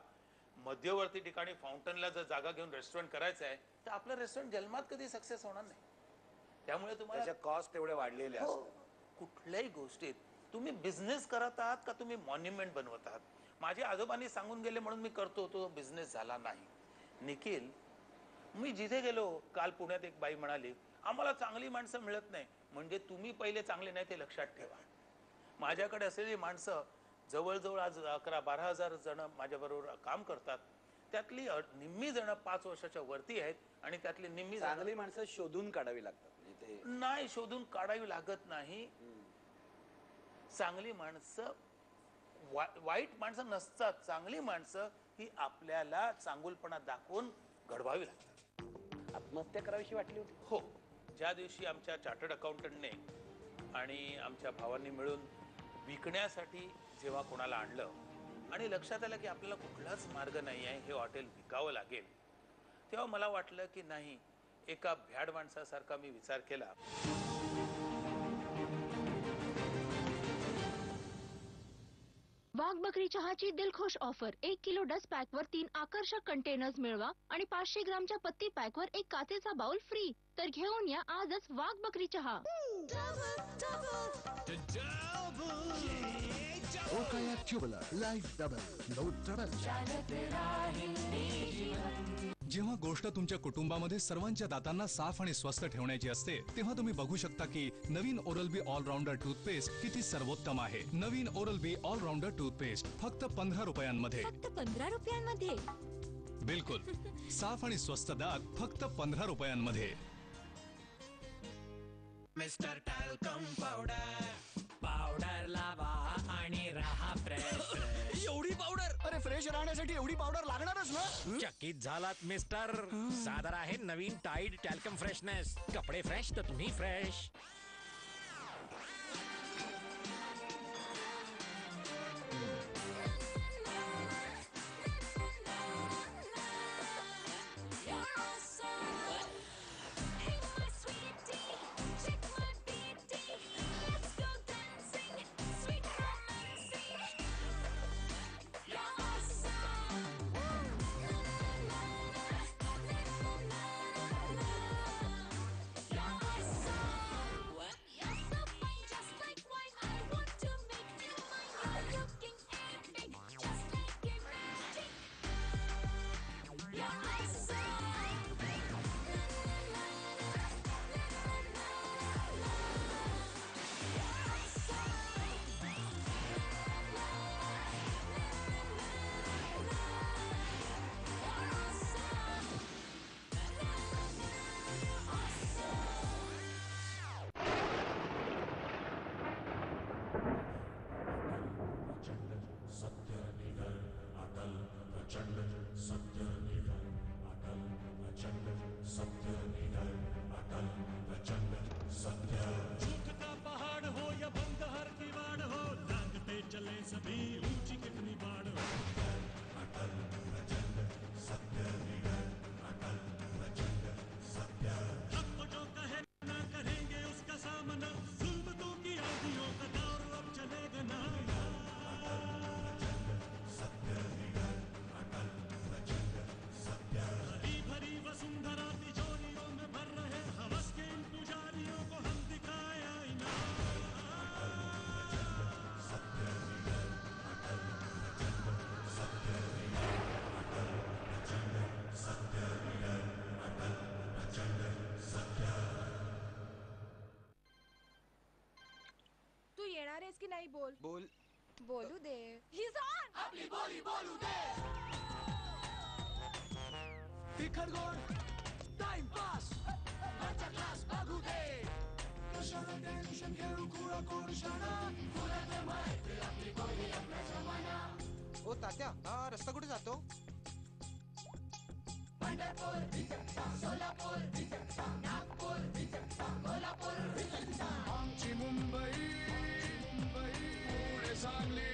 मध्यवर्ती ठिकाणी फाउंटनला जर जागा घेऊन रेस्टॉरंट करायचं आहे तर आपलं रेस्टॉरंट जन्मात कधी सक्सेस होणार नाही. त्यामुळे तुम्हाला कॉस्ट एवढे वाढलेले असतात. कुठल्याही गोष्टीत तुम्ही बिझनेस करत आहात का तुम्ही मॉन्युमेंट बनवत आहात. माझ्या आजोबांनी सांगून गेले म्हणून मी करतो, तो बिझनेस झाला नाही. निखिल, मी जिथे गेलो, काल पुण्यात एक बाई म्हणाली आम्हाला चांगली माणसं मिळत नाही. म्हणजे तुम्ही पहिले चांगले नाही ते लक्षात ठेवा. माझ्याकडे असलेली माणसं जवळजवळ आज 11-12 हजार जण माझ्याबरोबर काम करतात. त्यातली निम्मी जण 5 वर्षाच्या वरती आहेत आणि त्यातली निम्मी चांगली माणसं शोधून काढावी लागतात. नाही, शोधून काढावी लागत नाही. चांगली माणसं वाईट माणसं नसतात. चांगली माणसं ही आपल्याला चांगुलपणा दाखवून घडवावी लागतात. आत्महत्या करावीशी वाटली होती? हो. ज्या दिवशी आमच्या चार्टर्ड अकाउंटंटने आणि आमच्या भावांनी मिळून विकण्यासाठी जेव्हा कोणाला आणलं आणि लक्षात आलं की आपल्याला कुठलाच मार्ग नाही आहे, हे हॉटेल विकावं लागेल, तेव्हा मला वाटलं की नाही, एका भ्याड माणसासारखा मी विचार केला. वाघ बकरी चहाची दिलखुश ऑफर. 1 किलो डस्ट पॅक वर 3 आकर्षक कंटेनर्स मिळवा आणि 500 ग्रामच्या पत्ती पॅक वर 1 काचेचा बाउल फ्री. तर घेऊन या आजच वाघ बकरी चहा. जेव्हा गोष्ट तुमच्या कुटुंबामध्ये सर्वांच्या दातांना साफ आणि स्वस्थ ठेवण्याची असते तेव्हा तुम्ही बघू शकता की नवीन ओरल बी ऑलराऊंडर टूथपेस्ट किती सर्वोत्तम आहे. नवीन ओरल बी ऑलराऊंडर टूथपेस्ट फक्त 15 रुपयांमध्ये. फक्त 15 रुपयांमध्ये. बिलकुल साफ आणि स्वस्त दात फक्त 15 रुपयांमध्ये. मिस्टर टॅल्कम पावडर लावा आणि राहा फ्रेश. एवढी पावडर? अरे फ्रेश राहण्यासाठी एवढी पावडर लागणारच ना. चकित झालात मिस्टर. सादर आहे नवीन टाईड टॅल्कम फ्रेशनेस. कपडे फ्रेश तर तुम्ही फ्रेश. झुक का पहाड़ हो या बंद हर किवाड़ हो, लांघते चले सभी ऊंची कितनी बाड़ हो। अटल अचल सत्य निडर, अटल अचल सत्य। अब जो कहे ना करेंगे उसका सामना, जुल्मतों की आंधियों का दौर अब चलेगा ना। अटल अचल सत्य निडर, अटल अचल सत्य। भरी भरी वसुंधरा तिजोरियों में भर रहे हवस के इन पुजारियों को हम दिखाए आईना। अटल अचल सत्य निडर, अटल अचल सत्य निडर, अटल अचल सत्य निडर, अटल अचल सत्य। तू येणार आहेस की नाही बोल. बोल. बोलू दे. He's on. आपली बोली बोलू दे. तिखटगोड टाइमपास आजचा क्लास बघू दे. कशाला टेन्शन घेऊ कुळा कोळशाना, फुलाचं माहिती आपली बोली आपला जमाना. ओ तात्या, हा रस्ता कुठे जातो? पंढरपूर सोलापूर नागपूर कोल्हापूर. आमची मुंबई पुढे सांगली.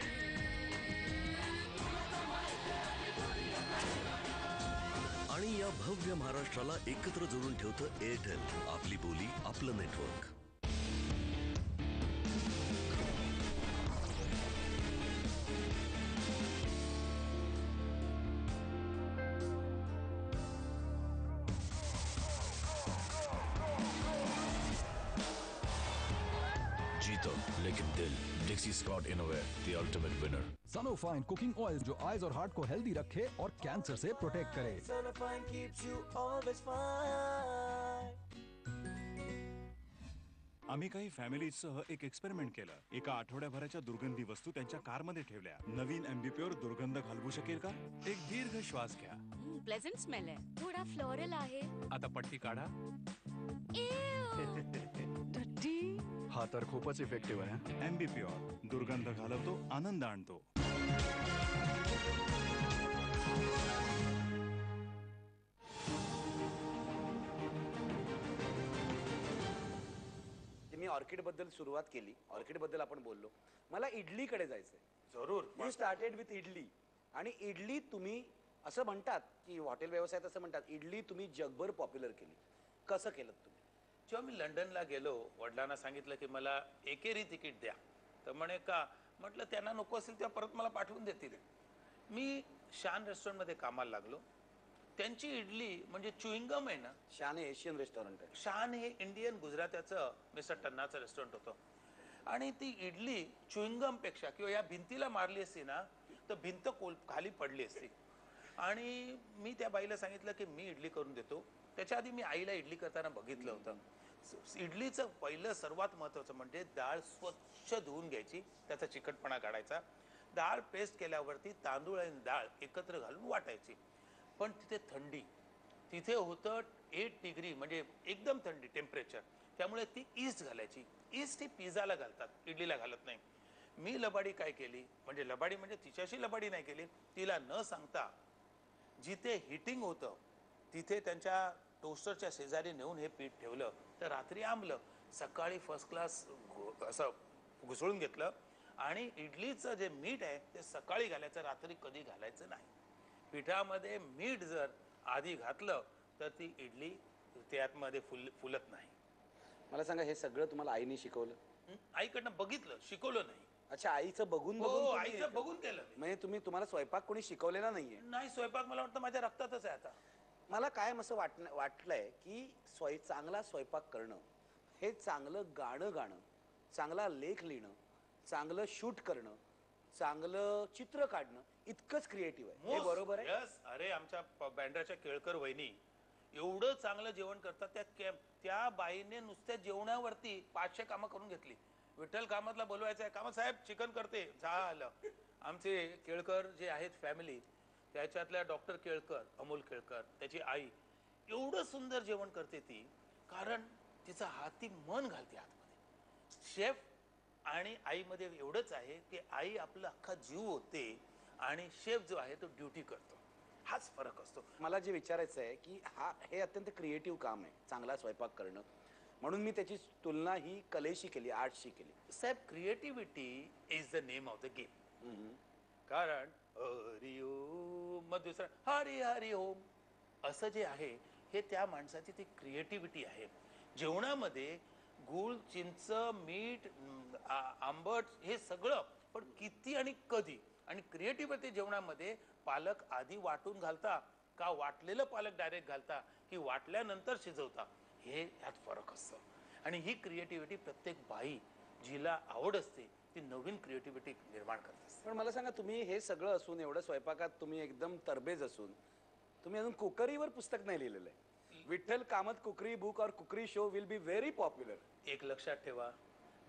आणि या भव्य महाराष्ट्राला एकत्र जोडून ठेवतं एअरटेल. आपली बोली आपलं नेटवर्क. जीतो लेकिन दिल. Dixcy Scott innerwear, the ultimate winner. Sonofine cooking oil जो आइज और हार्ट को हेल्दी रखे और कैंसर से प्रोटेक्ट करे. Sonofine keeps you always fine. आम्ही काही फॅमिलीजसह एक एक्सपेरिमेंट केलं. एका आठवड्याभराच्या दुर्गंधी वस्तू त्यांच्या कारमध्ये ठेवल्या. नवीन एम्बीप्युअर दुर्गंध घालवू शकेल का? एक दीर्घ श्वास घ्या. प्लेझंट स्मेल आहे. थोडा फ्लोरल आहे. आता पट्टी काढा. हा तर खूपच इफेक्टिव्ह आहे. एम्बीप्युअर दुर्गंध घालवतो, आनंद आणतो. मी ऑर्किड बद्दल सुरुवात केली, ऑर्किड बद्दल आपण बोललो. मला इडलीकडे जायचंय. जरूर. You started with idli. आणि इडली तुम्ही असं म्हणतात की हॉटेल व्यवसायात असं म्हणतात, इडली तुम्ही जगभर पॉप्युलर केली. कसं केलं तुम्ही? जेव्हा मी लंडनला गेलो, वडिलांना सांगितलं की मला एकेरी तिकीट द्या. तर म्हणे का? म्हटलं त्यांना नको असेल तेव्हा परत मला पाठवून देतील. मी शान रेस्टॉरंटमध्ये कामाला लागलो. त्यांची इडली म्हणजे च्युइंगम आहे ना. शान हे एशियन रेस्टॉरंट आहे. शान हे इंडियन गुजरात्याचं मिस्टर टन्नाचं रेस्टॉरंट होतं. आणि ती इडली च्युइंगम पेक्षा किंवा या भिंतीला मारली असती ना तर भिंत खाली पडली असती. आणि मी त्या बाईला सांगितलं की मी इडली करून देतो. त्याच्या आधी मी आईला इडली करताना बघितलं होतं. इडलीचं पहिलं सर्वात महत्त्वाचं म्हणजे डाळ स्वच्छ धुवून घ्यायची, त्याचा चिकटपणा काढायचा. डाळ पेस्ट केल्यावरती तांदूळ आणि डाळ एकत्र घालून वाटायची. पण तिथे थंडी, तिथे होतं 8 डिग्री म्हणजे एकदम थंडी टेम्परेचर. त्यामुळे ती ईस्ट घालायची. ईस्ट ही पिझ्झाला घालतात, इडलीला घालत नाही. मी लबाडी काय केली, म्हणजे लबाडी म्हणजे तिच्याशी लबाडी नाही केली, तिला न सांगता जिथे हिटिंग होतं तिथे त्यांच्या टोस्टरच्या शेजारी नेऊन हे पीठ ठेवलं. तर रात्री आंबलं, सकाळी फर्स्ट क्लास असं घुसळून घेतलं. आणि इडलीचं जे मीठ आहे ते सकाळी घालायचं, रात्री कधी घालायचं नाही. पिठामध्ये मीठ जर आधी घातलं तर ती इडली त्यातमध्ये फुलत नाही. मला सांगा, हे सगळं तुम्हाला आईने शिकवलं? आईकडनं बघितलं, शिकवलं नाही. अच्छा, आईचं बघून हो, बघून आईचं बघून केलं. म्हणजे तुम्हाला स्वयंपाक कोणी शिकवलेला नाहीये? नाही, स्वयंपाक मला वाटतं माझ्या रक्तातच आहे आता. मला कायम असं वाटलंय की चांगला स्वयंपाक करणं हे चांगलं गाणं गाणं, चांगला लेख लिहिणं, चांगलं शूट करणं, चांगलं चित्र काढणं इतकंच क्रिएटिव्ह आहे. हे बरोबर आहे? यस. अरे, आमच्या बँड्राच्या केळकर वहिनी एवढं चांगलं जेवण करतात. त्या बाईने नुसत्या जेवणावरती 500 कामं करून घेतली. विठ्ठल कामतला बोलवायचं आहे, कामत साहेब चिकन करते, झालं. आमचे केळकर जे आहेत फॅमिली, त्याच्यातल्या डॉक्टर केळकर, अमोल केळकर, त्याची आई, एवढं सुंदर जेवण करते ती. कारण तिचा हाती मन घालते आतमध्ये. शेफ आणि आईमध्ये एवढंच आहे की आई आपला अख्खा जीव होते आणि शेफ जो आहे तो ड्युटी करतो. हाच फरक असतो. मला जे विचारायचं आहे की हे अत्यंत क्रिएटिव्ह काम आहे, चांगला स्वयंपाक करणं. म्हणून मी त्याची तुलना ही कलेशी केली, आर्टशी केली. साहेब, creativity is the name of the game. कारण हरी ओम मग दुसरं हरी हरी ओम असं जे आहे हे त्या माणसाची ती क्रिएटिव्हिटी आहे. जेवणामध्ये गूळ, चिंच, मीठ, आंबट हे सगळं, पण किती आणि कधी. आणि क्रिएटिव्हिटी जेवणामध्ये पालक आधी वाटून घालता का वाटलेलं पालक डायरेक्ट घालता की वाटल्यानंतर शिजवता, हे ह्यात फरक असतो. आणि ही क्रिएटिव्हिटी प्रत्येक बाई जिला आवड असते ती नवीन क्रिएटिव्हिटी निर्माण करत असते. पण मला सांगा, तुम्ही हे सगळं असून, एवढं स्वयंपाकात तुम्ही एकदम तरबेज असून, तुम्ही अजून कुकरीवर पुस्तक नाही लिहिलेलं आहे. विठ्ठल कामत कुकरी बुक और cookery show will be very popular. एक लक्षात ठेवा,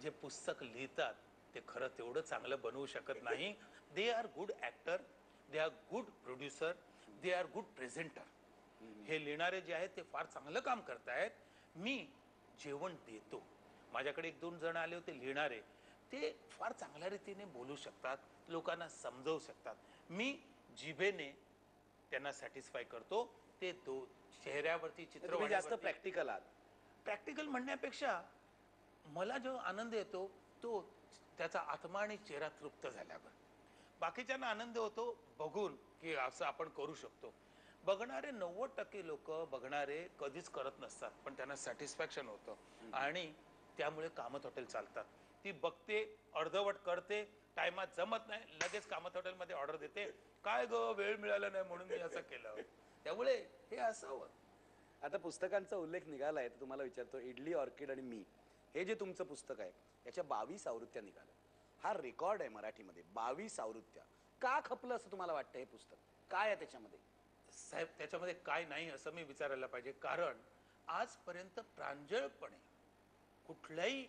जे पुस्तक लिहितात ते खरं तेवढं चांगलं बनवू शकत नाही. They are good actor, they are good producer, they are good presenter. हे लिहिणारे जे आहेत ते फार चांगलं काम करतायत. मी जेवण देतो. माझ्याकडे 1-2 जण आले होते लिहिणारे, ते फार चांगल्या रीतीने बोलू शकतात, लोकांना समजवू शकतात. मी जिभेने त्यांना सॅटिस्फाय करतो. ते चेहऱ्यावरती चित्र जास्त प्रॅक्टिकल आहात. प्रॅक्टिकल म्हणण्यापेक्षा मला जो आनंद येतो तो त्याचा आत्मा आणि चेहरा तृप्त झाल्यावर. बाकीच्यांना आनंद होतो बघून की असं आपण करू शकतो. बघणारे 90% लोक बघणारे कधीच करत नसतात, पण त्यांना सॅटिस्फॅक्शन होतं आणि त्यामुळे कामत हॉटेल चालतात. ती बघते, अर्धवट करते, टायमात जमत नाही, लगेच कामत हॉटेलमध्ये ऑर्डर देते, काय ग वेळ मिळाला नाही म्हणून मी असं केलं. त्यामुळे हे असावं. आता पुस्तकांचा उल्लेख निघालाय तर तुम्हाला विचारतो, इडली, ऑर्किड आणि मी, हे जे तुमचं पुस्तक आहे याच्या 22 आवृत्त्या निघाल्या. हा रेकॉर्ड आहे मराठीमध्ये. 22 आवृत्त्या. का खपलं असं तुम्हाला वाटतं हे पुस्तक? काय आहे त्याच्यामध्ये? साहेब, त्याच्यामध्ये काय नाही असं मी विचारायला पाहिजे. कारण आजपर्यंत प्रांजळपणे कुठल्याही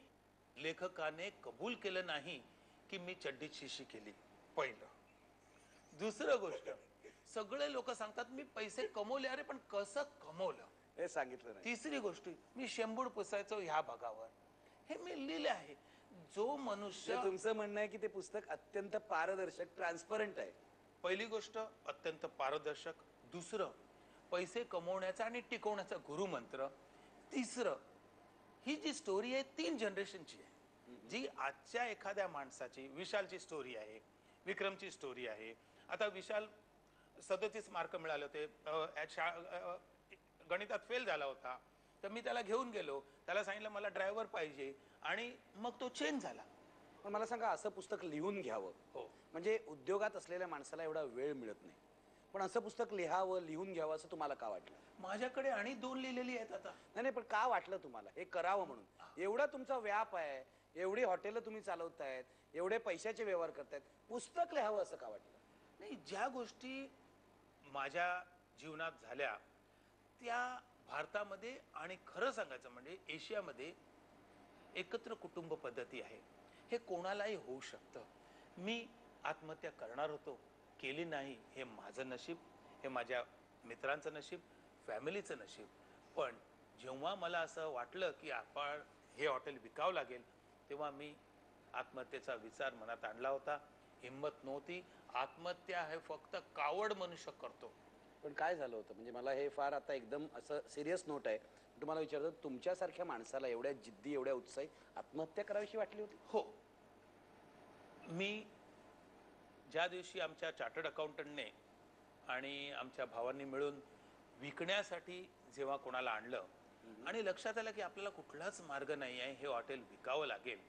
लेखकाने कबूल केलं नाही की मी चड्डीत शिशी केली. पहिलं. दुसरं गोष्ट, सगळे लोक सांगतात मी पैसे कमवले. अरे पण कसं कमवलं हे सांगितलं नाही. तिसरी गोष्ट, मी शेंबूड पुसायचो ह्या भागावर, हे मी लिहिले आहे. जो मनुष्य, तुमचं म्हणणं आहे की ते पुस्तक अत्यंत पारदर्शक, ट्रान्सपरंट आहे. पहिली गोष्ट अत्यंत पारदर्शक. दुसरं, पैसे कमवण्याचा आणि टिकवण्याचा गुरुमंत्र. तिसरं, ही जी स्टोरी आहे 3 जनरेशनची आहे, जी आजच्या एखाद्या माणसाची. विशालची स्टोरी आहे, विक्रमची स्टोरी आहे. आता विशाल 37 मार्क मिळाले होते, गणितात फेल झाला होता, तर मी त्याला घेऊन गेलो, त्याला सांगितलं मला ड्रायव्हर पाहिजे आणि मग तो चेंज झाला. पण मला सांगा, असं पुस्तक लिहून घ्यावं, हो, म्हणजे उद्योगात असलेल्या माणसाला एवढा वेळ मिळत नाही, पण असं पुस्तक लिहावं, लिहून घ्यावं असं तुम्हाला का वाटलं? माझ्याकडे आणि 2 लिहिलेली आहेत आता. नाही, पण का वाटलं तुम्हाला हे करावं म्हणून? एवढा तुमचा व्याप आहे, एवढी हॉटेलं तुम्ही चालवतायत, एवढे पैशाचे व्यवहार करतायत, पुस्तक लिहावं असं का वाटलं? नाही, ज्या गोष्टी माझ्या जीवनात झाल्या त्या भारतामध्ये आणि खरं सांगायचं म्हणजे एशियामध्ये एकत्र कुटुंब पद्धती आहे. हे कोणालाही होऊ शकतं. मी आत्महत्या करणार होतो, केली नाही. हे माझं नशीब, हे माझ्या मित्रांचं नशीब, फॅमिलीचं नशीब. पण जेव्हा मला असं वाटलं की आपण हे हॉटेल विकावं लागेल, तेव्हा मी आत्महत्येचा विचार मनात आणला होता. हिंमत नव्हती. आत्महत्या हे फक्त कावड मनुष्य करतो. पण काय झालं होतं? म्हणजे मला हे फार आता एकदम असं सिरियस नोट आहे, तुम्हाला विचारतो, तुमच्यासारख्या माणसाला एवढ्या जिद्दी, एवढ्या उत्साही आत्महत्या करावीशी वाटली होती? हो. मी ज्या दिवशी आमच्या चार्टर्ड अकाउंटंटने आणि आमच्या भावांनी मिळून विकण्यासाठी जेव्हा कोणाला आणलं आणि लक्षात आलं की आपल्याला कुठलाच मार्ग नाही आहे, हे हॉटेल विकावं लागेल,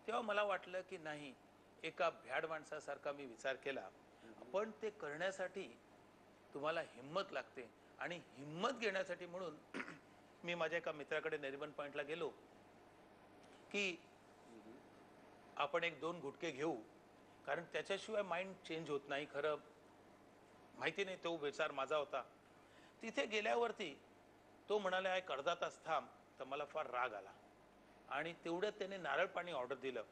तेव्हा मला वाटलं की नाही, एका भ्याड माणसासारखा मी विचार केला. पण ते करण्यासाठी तुम्हाला हिंमत लागते आणि हिंमत घेण्यासाठी म्हणून मी माझ्या एका मित्राकडे नरिमन पॉइंटला गेलो की आपण 1-2 गुटके घेऊ, कारण त्याच्याशिवाय माइंड चेंज होत नाही. खरं माहिती नाही, तो विचार माझा होता. तिथे गेल्यावरती तो म्हणाला एक अर्धा तास थांब, तर मला फार राग आला आणि तेवढ्यात त्याने नारळ पाणी ऑर्डर दिलं.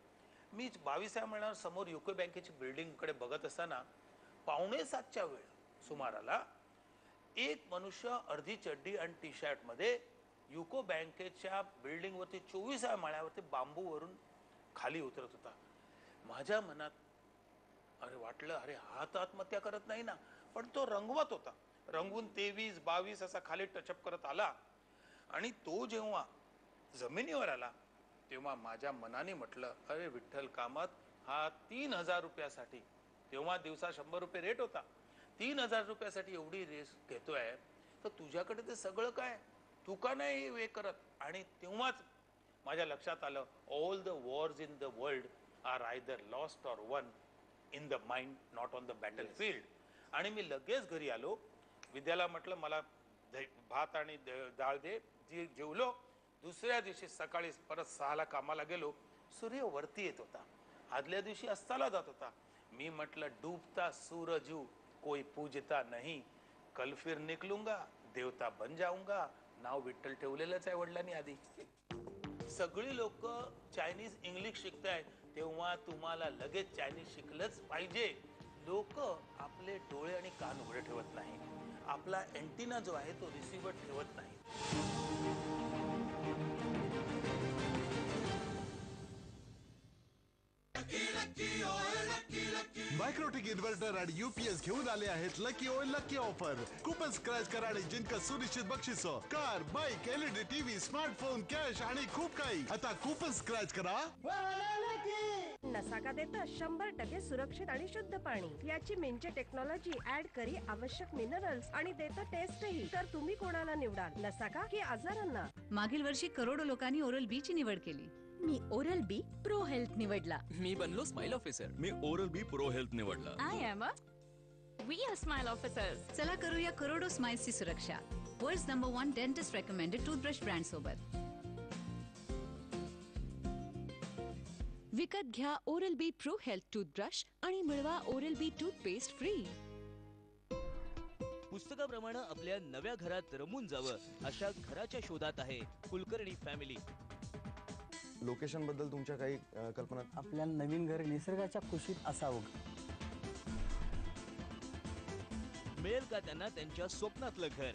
मी 22व्या महिन्यावर समोर युको बँकेची बिल्डिंगकडे बघत असताना 6:45च्या वेळ सुमाराला एक मनुष्य अर्धी चड्डी आणि टी शर्ट मध्ये युको बँकेच्या बिल्डिंगवरती 24व्या माळ्यावरती बांबूवरून खाली उतरत होता. माझ्या मनात वाटलं, अरे हा तर आत्महत्या करत नाही ना, पण तो रंगवत होता. रंगवून 23-22 असा खाली टचअप करत आला आणि तो जेव्हा जमिनीवर आला तेव्हा माझ्या मनाने म्हटलं, अरे विठ्ठल कामत, हा 3,000 रुपयासाठी, तेव्हा दिवसा 100 रुपये रेट होता, 3,000 रुपयासाठी एवढी रेस घेतोय, तर तुझ्याकडे ते सगळं काय, तू का नाही वे करत? आणि तेव्हाच माझ्या लक्षात आलं, all the wars in the world are either lost or won in the mind, not on the battlefield. आणि मी लगेच घरी आलो. विद्याला म्हटलं मला भात आणि डाळ दे. जी जेवलो. दुसऱ्या दिवशी सकाळी परत 6ला कामाला गेलो. सूर्य वरती येत होता. आदल्या दिवशी अस्ताला जात होता. मी म्हटलं डूबता सूरजू कोई पूजता नहीं, कल फिर निकलूंगा, देवता बन जाऊंगा. नाव विठ्ठल ठेवलेलंच आहे वडिलांनी आधी. सगळी लोक चायनीज इंग्लिश शिकताय तेव्हा तुम्हाला लगेच चायनीज शिकलंच पाहिजे. लोक आपले डोळे आणि कान उघडे ठेवत नाही. आपला अँटिना जो आहे तो रिसिव्हर ठेवत नाही. मायक्रोटिक इन्व्हर्टर आणि UPS घेऊन आले आहेत lucky oil lucky offer. Coupon scratch करा आणि जिंका सुनिश्चित बक्षीस. Car, bike, LED TV, smartphone, cash आणि खूप काही. आता कुपन स्क्रॅच करा. नसाका देतं 100% सुरक्षित आणि शुद्ध पाणी. याची मिंचे टेक्नॉलॉजी ऍड करी आवश्यक मिनरल्स आणि देतं टेस्टही. तर तुम्ही कोणाला निवडाल, नसाका की आजारांना? मागील वर्षी करोडो लोकांनी ओरल बी ची निवड केली. मी ओरल बी प्रो हेल्थ निवडला. मी बनलो स्माइल ऑफिसर. मी ओरल बी प्रो हेल्थ निवडला. I am we are smile officers. चला करूया करोडो स्माइल्सची सुरक्षा. World's number 1 dentist recommended toothbrush brand सोबत. विकत घ्या oral B pro health toothbrush आणि मिळवा ओरल बी टूथपेस्ट फ्री. पुस्तकाप्रमाणे आपल्या नव्या घरात रमून जावं अशा घराच्या शोधात आहे कुलकर्णी फॅमिली. लोकेशन बद्दल तुमच्या काही कल्पना? आपल्या नवीन घर निसर्गाच्या कुशीत असावं. मिळेल का त्यांना त्यांच्या स्वप्नातलं घर?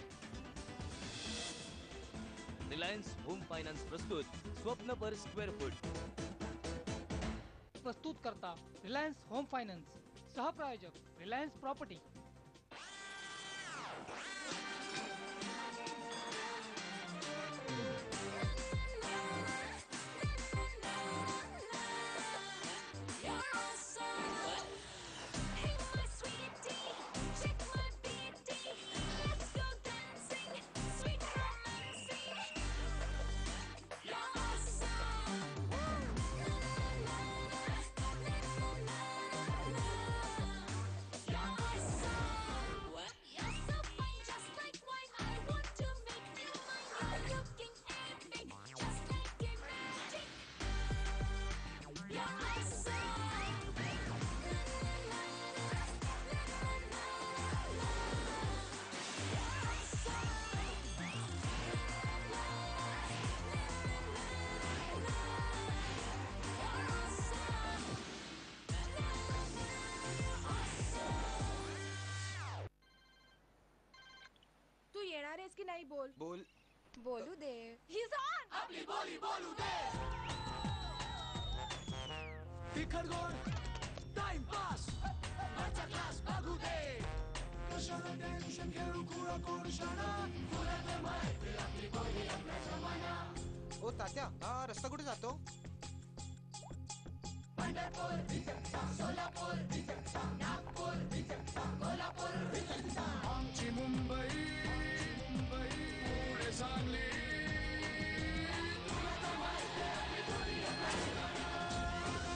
रिलायन्स होम फायनान्स प्रस्तुत स्वप्न पर स्क्वेअर फूट. प्रस्तुत करता रिलायन्स होम फायनान्स. सहप्रायोजक रिलायन्स प्रॉपर्टी. तू येणार आहेस की नाही? बोल बोल. बोलू दे. He's on. आपली बोली बोलू दे. तिखट गोड टाइम पास माझा क्लास बघू दे. कशाला टेन्शन घेऊ कुळा कोण शाणा. फुलत माहिती आपली बोली आपला जमाना. ओ तात्या, हा रस्ता कुठे जातो? पंढरपूर, सोलापूर, नागपूर, कोल्हापूर. आमची मुंबई पुढे सांगली.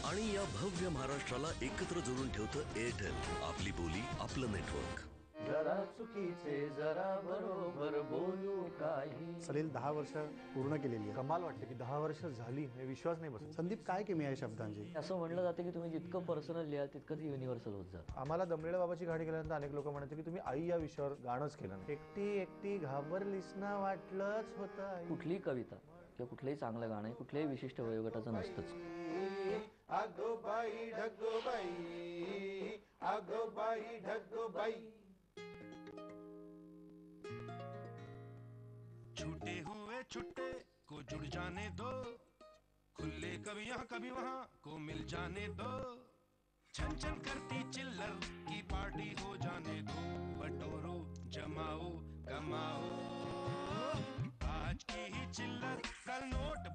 आणि या भव्य महाराष्ट्राला एकत्र जोडून ठेवतं एअरटेल. आपली बोली आपलं नेटवर्क. जरा चुकीचे जरा बरोबर बोलू काही. सलील 10 वर्ष पूर्ण केलेली आहे. कमाल वाटते की 10 वर्ष झाली. विश्वास नाही बसत. संदीप, काय केमी आहे शब्दांची? असं म्हणलं जातं की तुम्ही जितकं पर्सनल लिहा तितकं ती युनिव्हर्सल होत जात. आम्हाला दमलेल्या बाबाची गाडी केल्यानंतर अनेक लोक म्हणायचे की तुम्ही आई या विषयावर गाणंच केलं नाही. एकटी एकटी घाबरलीस ना वाटलंच होतं. कुठलीही कविता किंवा कुठलंही चांगलं गाणं कुठल्याही विशिष्ट वयोगटाचं नसतंच. अगो बाई ढगो बाई, अगो बाई ढगो बाई. छूटे हुए छुट्टे को जुड़ जाने दो. खुले कभी यहाँ कभी वहाँ को मिल जाने दो. छन छन करती चिल्लर की पार्टी हो जाने दो. बटोरो जमाओ कमाओ. आज की ही चिल्लर कल note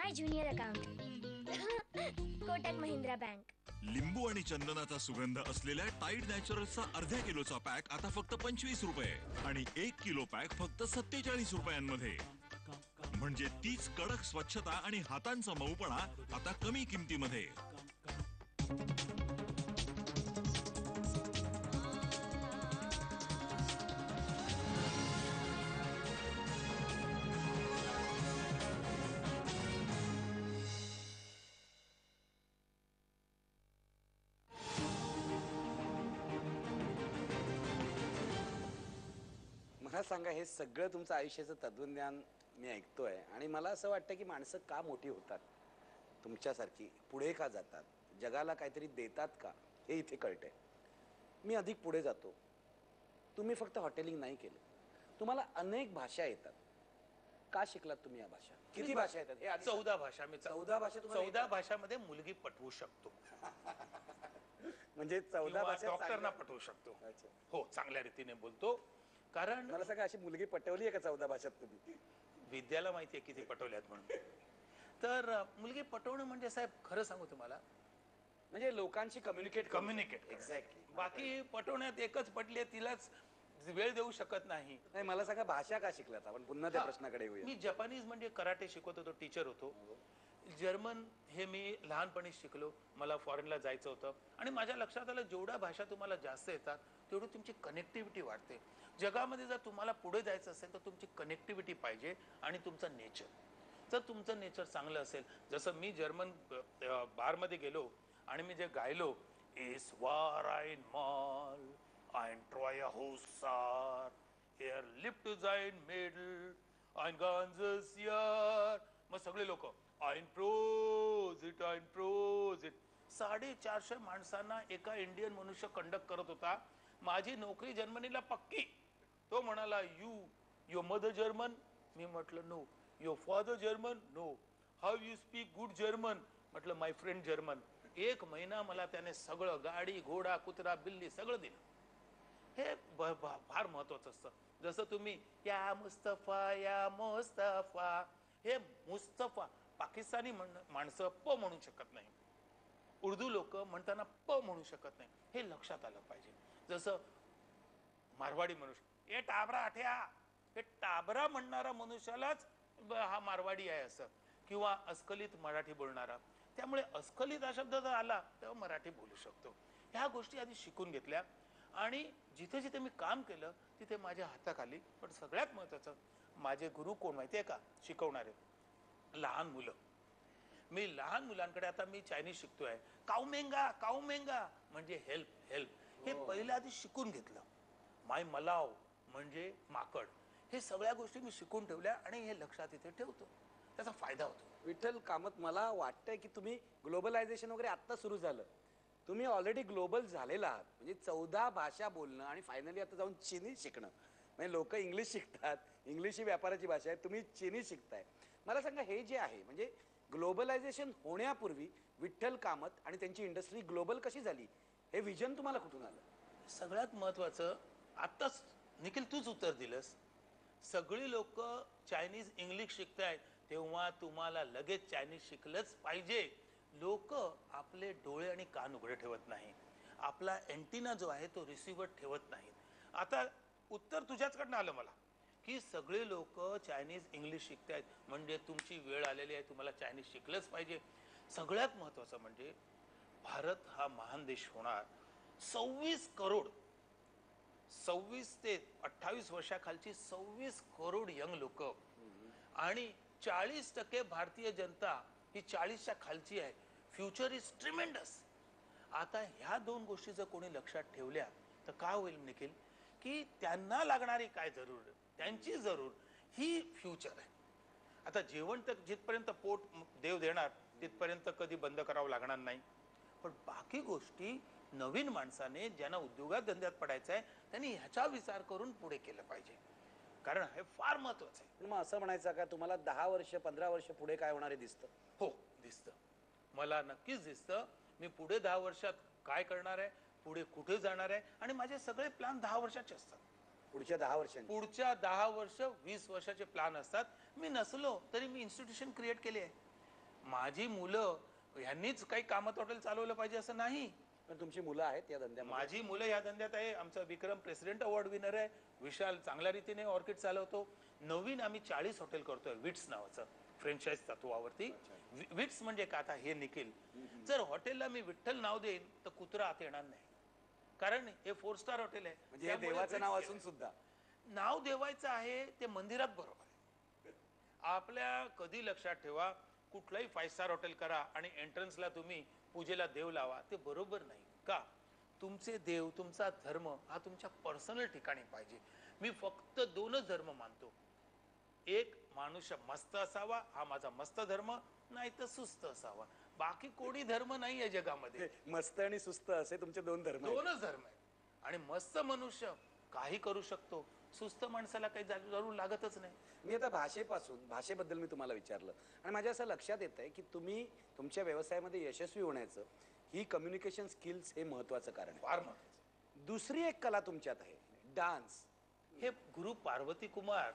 my junior account Kotak Mahindra bank. लिंबू आणि चंदनाचा सुगंध असलेल्या टाईड नॅचरल्सचा अर्ध्या किलोचा पॅक आता फक्त 25 रुपये आणि 1 किलो पॅक फक्त 47 रुपयांमध्ये. म्हणजे तीच कडक स्वच्छता आणि हातांचा मऊपणा आता कमी किमतीमध्ये. मला सांगा, हे सगळं तुमचं आयुष्याचं तत्वज्ञान मी ऐकतोय आणि मला असं वाटतं की माणसं का मोठी होतात, तुमच्यासारखी पुढे का जातात, जगाला काहीतरी देतात का, हे इथे कळतंय. मी अधिक पुढे जातो. तुम्ही फक्त हॉटेलिंग नाही केलं, तुम्हाला अनेक भाषा येतात. का शिकलात तुम्ही या भाषा? किती भाषा येतात? हे 14 भाषा. मी 14 भाषा तुम्हाला 14 भाषामध्ये मुलगी पटवू शकतो. म्हणजे 14 भाषा डॉक्टरना पटवू शकतो. हो, चांगल्या रीतीने बोलतो. कारण मला सांगा, अशी मुलगी पटवली आहे का 14 भाषात तुम्ही? विद्याला माहिती आहे किती पटवल्यात म्हणून. तर मुलगी पटवणं म्हणजे साहेब, खरं सांगू तुम्हाला, म्हणजे लोकांशी कम्युनिकेट एक्झॅक्टली. बाकी पटवण्यात एकच पटली आहे, तिलाच वेळ देऊ शकत नाही. मला सांगा, भाषा का शिकलात आपण? पुन्हा त्या प्रश्नाकडे येऊया. मी जपानीज म्हणजे कराटे शिकवत होतो, टीचर होतो. जर्मन हे मी लहानपणी शिकलो. मला फॉरेनला जायचं होतं आणि माझ्या लक्षात आलं, जेवढ्या भाषा तुम्हाला जास्त येतात तेवढी तुमची कनेक्टिव्हिटी वाढते. जगामध्ये जर तुम्हाला पुढे जायचं असेल तर तुमची कनेक्टिव्हिटी पाहिजे आणि तुमचं नेचर. जर तुमचं नेचर चांगलं असेल, जसं मी जर्मन बारमध्ये गेलो आणि मी जे गायलो, इस वार ein Mal, ein treuer Hussar, lift sein Mädel, ein ganzes Jahr. मग सगळे लोक ein Prosit, ein Prosit. 450 माणसांना एका इंडियन मनुष्य कंडक्ट करत होता. माझी नोकरी जर्मनीला पक्की. तो म्हणाला, युअर मदर जर्मन? मी म्हटलं no. Your father German? No. How you speak good German? म्हटलं माय फ्रेंड जर्मन. 1 महिना मला त्याने सगळं, गाडी, घोडा, कुत्रा, बिल्ली सगळं दिलं. हे फार महत्वाचं असतं. जसं तुम्ही या मुस्तफा, या मुस्तफा, हे मुस्तफा पाकिस्तानी माणसं प म्हणू शकत नाही, उर्दू लोक म्हणताना प म्हणू शकत नाही. हे लक्षात आलं पाहिजे. जसं मारवाडी मनुष्य, ए टाबरा आठ्या, हे टाबरा म्हणणारा मनुष्यालाच हा मारवाडी आहे असं, किंवा अस्खलित मराठी बोलणारा. त्यामुळे अस्खलित हा शब्द जर आला तेव्हा मराठी बोलू शकतो. ह्या गोष्टी आधी शिकून घेतल्या आणि जिथे जिथे मी काम केलं तिथे माझ्या हाताखाली. पण सगळ्यात महत्वाचं, माझे गुरु कोण माहितीये का? शिकवणारे लहान मुलं. मी लहान मुलांकडे, आता मी चायनीज शिकतोय, काउमेंगा काउमेंगा म्हणजे हेल्प हेल्प, हे पहिल्या आधी शिकून घेतलं. माय मलाव म्हणजे माकड. हे सगळ्या गोष्टी मी शिकून ठेवल्या आणि हे लक्षात इथे ठेवतो, त्याचा फायदा होतो. विठ्ठल कामत, मला वाटतंय की तुम्ही ग्लोबलायझेशन वगैरे आता सुरू झालं, तुम्ही ऑलरेडी ग्लोबल झालेला आहात. म्हणजे 14 भाषा बोलणं आणि फायनली आता जाऊन चीनी शिकणं. म्हणजे लोक इंग्लिश शिकतात, इंग्लिश ही व्यापाराची भाषा आहे, तुम्ही चीनी शिकताय. मला सांगा, हे जे आहे म्हणजे ग्लोबलायझेशन होण्यापूर्वी विठ्ठल कामत आणि त्यांची इंडस्ट्री ग्लोबल कशी झाली, हे विजन तुम्हाला कुठून आलं? सगळ्यात महत्वाचं, आत्ताच निखिल तूच उत्तर दिलंस. सगळी लोक चायनीज इंग्लिश शिकतायत तेव्हा तुम्हाला लगेच चायनीज शिकलंच पाहिजे. लोक आपले डोळे आणि कान उघडे ठेवत नाही, आपला एंटिना जो आहे तो रिसिव्हर ठेवत नाहीत. आता उत्तर तुझ्याचकडनं आलं मला, की सगळे लोक चायनीज इंग्लिश शिकतायत म्हणजे तुमची वेळ आलेली आहे, तुम्हाला चायनीज शिकलंच पाहिजे. सगळ्यात महत्वाचं म्हणजे भारत हा महान देश होणार. 26 करोड, 26 ते 28 वर्षाखालची 26 करोड यंग लोक आणि 40% भारतीय जनता ही 40च्या खालची आहे. Future is tremendous. आता ह्या 2 गोष्टी जर कोणी लक्षात ठेवल्या तर काय होईल निखिल, की त्यांना लागणारी काय जरूर, त्यांची जरूर ही फ्युचर आहे. आता जेवण तर जिथपर्यंत पोट देव देणार तिथपर्यंत कधी बंद करावं लागणार नाही. पण बाकी गोष्टी नवीन माणसाने, ज्यांना उद्योगात धंद्यात पडायचं आहे, त्यांनी ह्याचा विचार करून पुढे केलं पाहिजे, कारण हे फार महत्वाचं आहे. मग असं म्हणायचं का तुम्हाला 10 वर्ष 15 वर्ष पुढे काय होणार आहे दिसतं? हो, दिसतं. मला नक्कीच दिसतं मी पुढे 10 वर्षात काय करणार आहे, पुढे कुठे जाणार आहे. आणि माझे सगळे प्लॅन 10 वर्षाचे असतात. पुढच्या 10 वर्षांचे, पुढच्या 10 वर्ष 20 वर्षाचे प्लॅन असतात. मी नसलो तरी मी इन्स्टिट्यूशन क्रिएट केली आहे. माझी मुलं ह्यांनीच काही कामात हॉटेल चालवलं पाहिजे असं नाही. पण तुमची मुलं आहेत या धंद्यामध्ये? माझी मुलं या धंद्यात आहे. आमचा विक्रम प्रेसिडेंट अवॉर्ड विनर आहे. विशाल चांगल्या रीतीने ऑर्किड चालवतो. नवीन आम्ही 40 हॉटेल करतोय विट्स नावाचं फ्रँचाइज तत्वावरती. विट्स म्हणजे का आता हे निखिल, जर हॉटेलला मी विठ्ठल नाव देईन तर कुत्रा आत येणार नाही, कारण हे 4 स्टार हॉटेल आहे. म्हणजे हे देवाचं नाव असून सुद्धा नाव देवायचं आहे ते मंदिरात बरोबर आहे. आपल्या कधी लक्षात ठेवा, कुठलंही 5 स्टार हॉटेल करा आणि एंट्रन्सला तुम्ही पूजेला देव लावा, ते बरोबर नाही. का? तुमचे देव, तुमचा धर्म हा तुमच्या पर्सनल ठिकाणी पाहिजे. मी फक्त 2च धर्म मानतो. एक मनुष्य मस्त असावा, हा माझा मस्त धर्म, नाही तर सुस्त असावा. बाकी कोणी धर्म नाही आहे जगामध्ये. मस्त आणि सुस्त असे तुमचे 2 धर्म आहेत. 2च धर्म आहेत. आणि मस्त मनुष्य काही करू शकतो, सुस्त माणसाला काही जरूर लागतच नाही. मी आता भाषेबद्दल मी तुम्हाला विचारलं आणि माझ्या असं लक्षात येत आहे की तुम्ही तुमच्या व्यवसायामध्ये यशस्वी होण्याचं ही कम्युनिकेशन स्किल्स हे महत्वाचं कारण आहे. फार महत्वाचं. दुसरी एक कला तुमच्यात आहे, डान्स. हे गुरु पार्वती कुमार.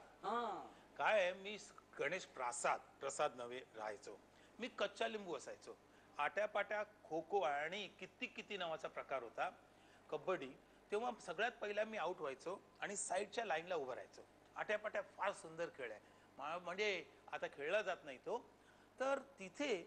काय आहे, मी गणेश प्रसाद नव्हे राहायचो. मी कच्चा लिंबू असायचो. आट्यापाट्या, खो खो आणि किती नावाचा प्रकार होता. कबड्डी. तेव्हा सगळ्यात पहिला मी आउट व्हायचो आणि साईडच्या लाईनला उभं राहायचो. आट्यापाट्या फार सुंदर खेळ आहे. म्हणजे आता खेळला जात नाही तो. तर तिथे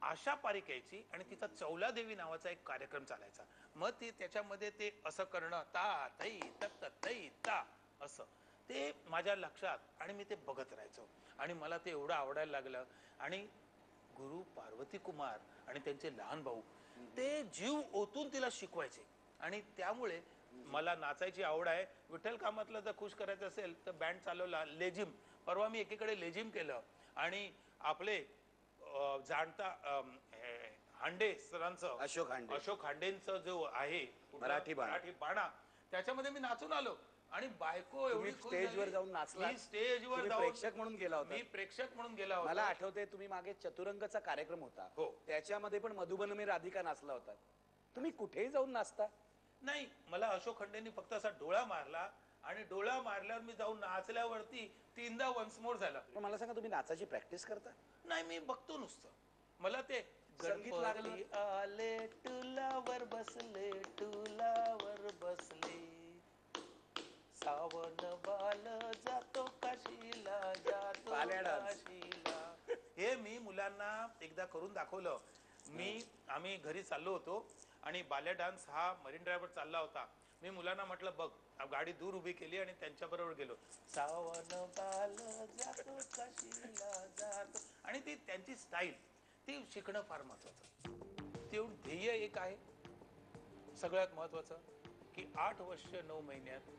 आशा पारिक यायची आणि तिचा चौला देवी नावाचा एक कार्यक्रम चालायचा. मग ते त्याच्यामध्ये ते असं करणं, ता तई तत तई ता असं, ते माझ्या लक्षात आणि मी ते बघत राहायचो आणि मला ते एवढं आवडायला लागलं. आणि गुरु पार्वती कुमार आणि त्यांचे लहान भाऊ ते जीव ओतून तिला शिकवायचे आणि त्यामुळे मला नाचायची आवड आहे. विठ्ठल कामातलं जर खुश करायचं असेल तर बँड चालवला. लेझिम, परवा मी एकीकडे लेझिम केलं आणि आपले जाणता हांडे सरांचं, अशोक हांडेंचं जो आहे मराठी बाणा, त्याच्यामध्ये मी नाचून आलो आणि बायको एवढी स्टेजवर जाऊन नाचला. स्टेजवर जाऊन प्रेक्षक म्हणून गेला होता. मी प्रेक्षक म्हणून गेला होता. मला आठवतंय तुम्ही मागे चतुरंगचा कार्यक्रम होता, त्याच्यामध्ये पण मधुबन में राधिका नाचला होता. तुम्ही कुठेही जाऊन नाचता? नाही, मला अशोक खंडेंनी फक्त असा डोळा मारला आणि डोळा मारल्यावर मी जाऊन नाचल्यावरती 3दा वन्स मोर झाला. पण मला सांगा, तुम्ही नाचाची प्रॅक्टिस करता? नाही, मी बघतो नुसतं. मला ते संगीत लागलं. आले टुलावर बसले, टुलावर बसले, सावन बाल जातो काशीला, जातो काशीला. हे मी मुलांना एकदा करून दाखवलं. आम्ही घरी चाललो होतो आणि बाल्या डान्स हा मरीन ड्रायव्हर चालला होता. मी मुलांना म्हटलं, बघ, गाडी दूर उभी केली आणि त्यांच्या बरोबर गेलो. सावन बाल जातो काशीला जातो, आणि ती त्यांची स्टाईल ती शिकणं फार महत्वाचं. तेवढं ध्येय एक आहे सगळ्यात महत्वाचं की 8 वर्ष 9 महिन्यात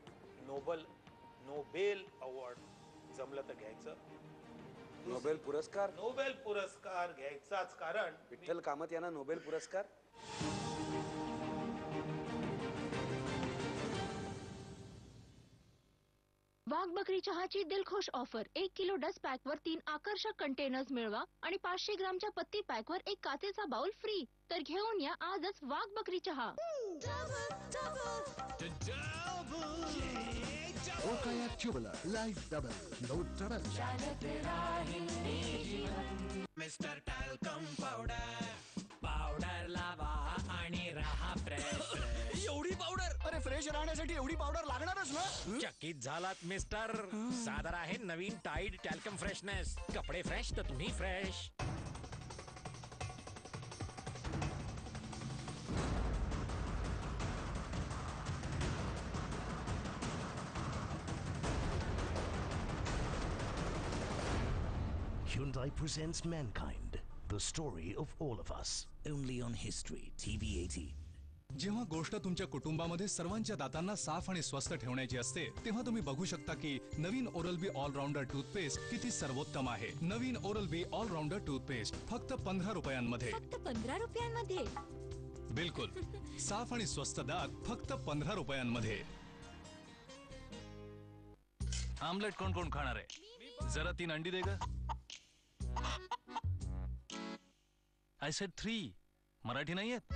नोबेल अवॉर्ड जमलं तर घ्यायचं. नोबेल पुरस्कार घ्यायचाच. कारण विठ्ठल कामत यांना नोबेल पुरस्कार. वाघ बकरी चहाची दिलखुश ऑफर. 1 किलो डस्ट पॅक वर 3 आकर्षक कंटेनर्स मिळवा आणि 500 ग्रामच्या पत्ती पॅक वर 1 काचेचा बाउल फ्री. तर घेऊन या आजच वाघ बकरी चहा. Okaya Jeweler, life double, no trouble. Mister talcum powder लावा आणि राहा फ्रेश. एवढी पावडर? अरे फ्रेश राहण्यासाठी एवढी पावडर लागणारच ना. चकित झालात मिस्टर. सादर आहे नवीन टाईड टॅल्कम फ्रेशनेस. कपडे फ्रेश तर तुम्ही fresh. Hyundai presents Mankind, the story of all of us. Only on History TV 18. जेव्हा गोष्ट तुमच्या कुटुंबामध्ये सर्वांच्या दातांना साफ आणि स्वस्थ ठेवण्याची असते, तेव्हा तुम्ही बघू शकता की नवीन ओरल बी ऑलराऊंडर टूथपेस्ट किती सर्वोत्तम आहे. नवीन ओरल बी ऑलराऊंडर टूथपेस्ट फक्त 15 रुपयांमध्ये. फक्त 15 रुपयांमध्ये? बिलकुल. साफ आणि स्वस्त दात फक्त 15 रुपयांमध्ये. आमलेट कोण कोण खाणार आहे? जरा 3 अंडी दे ग. I said 3. मराठी नाही येत?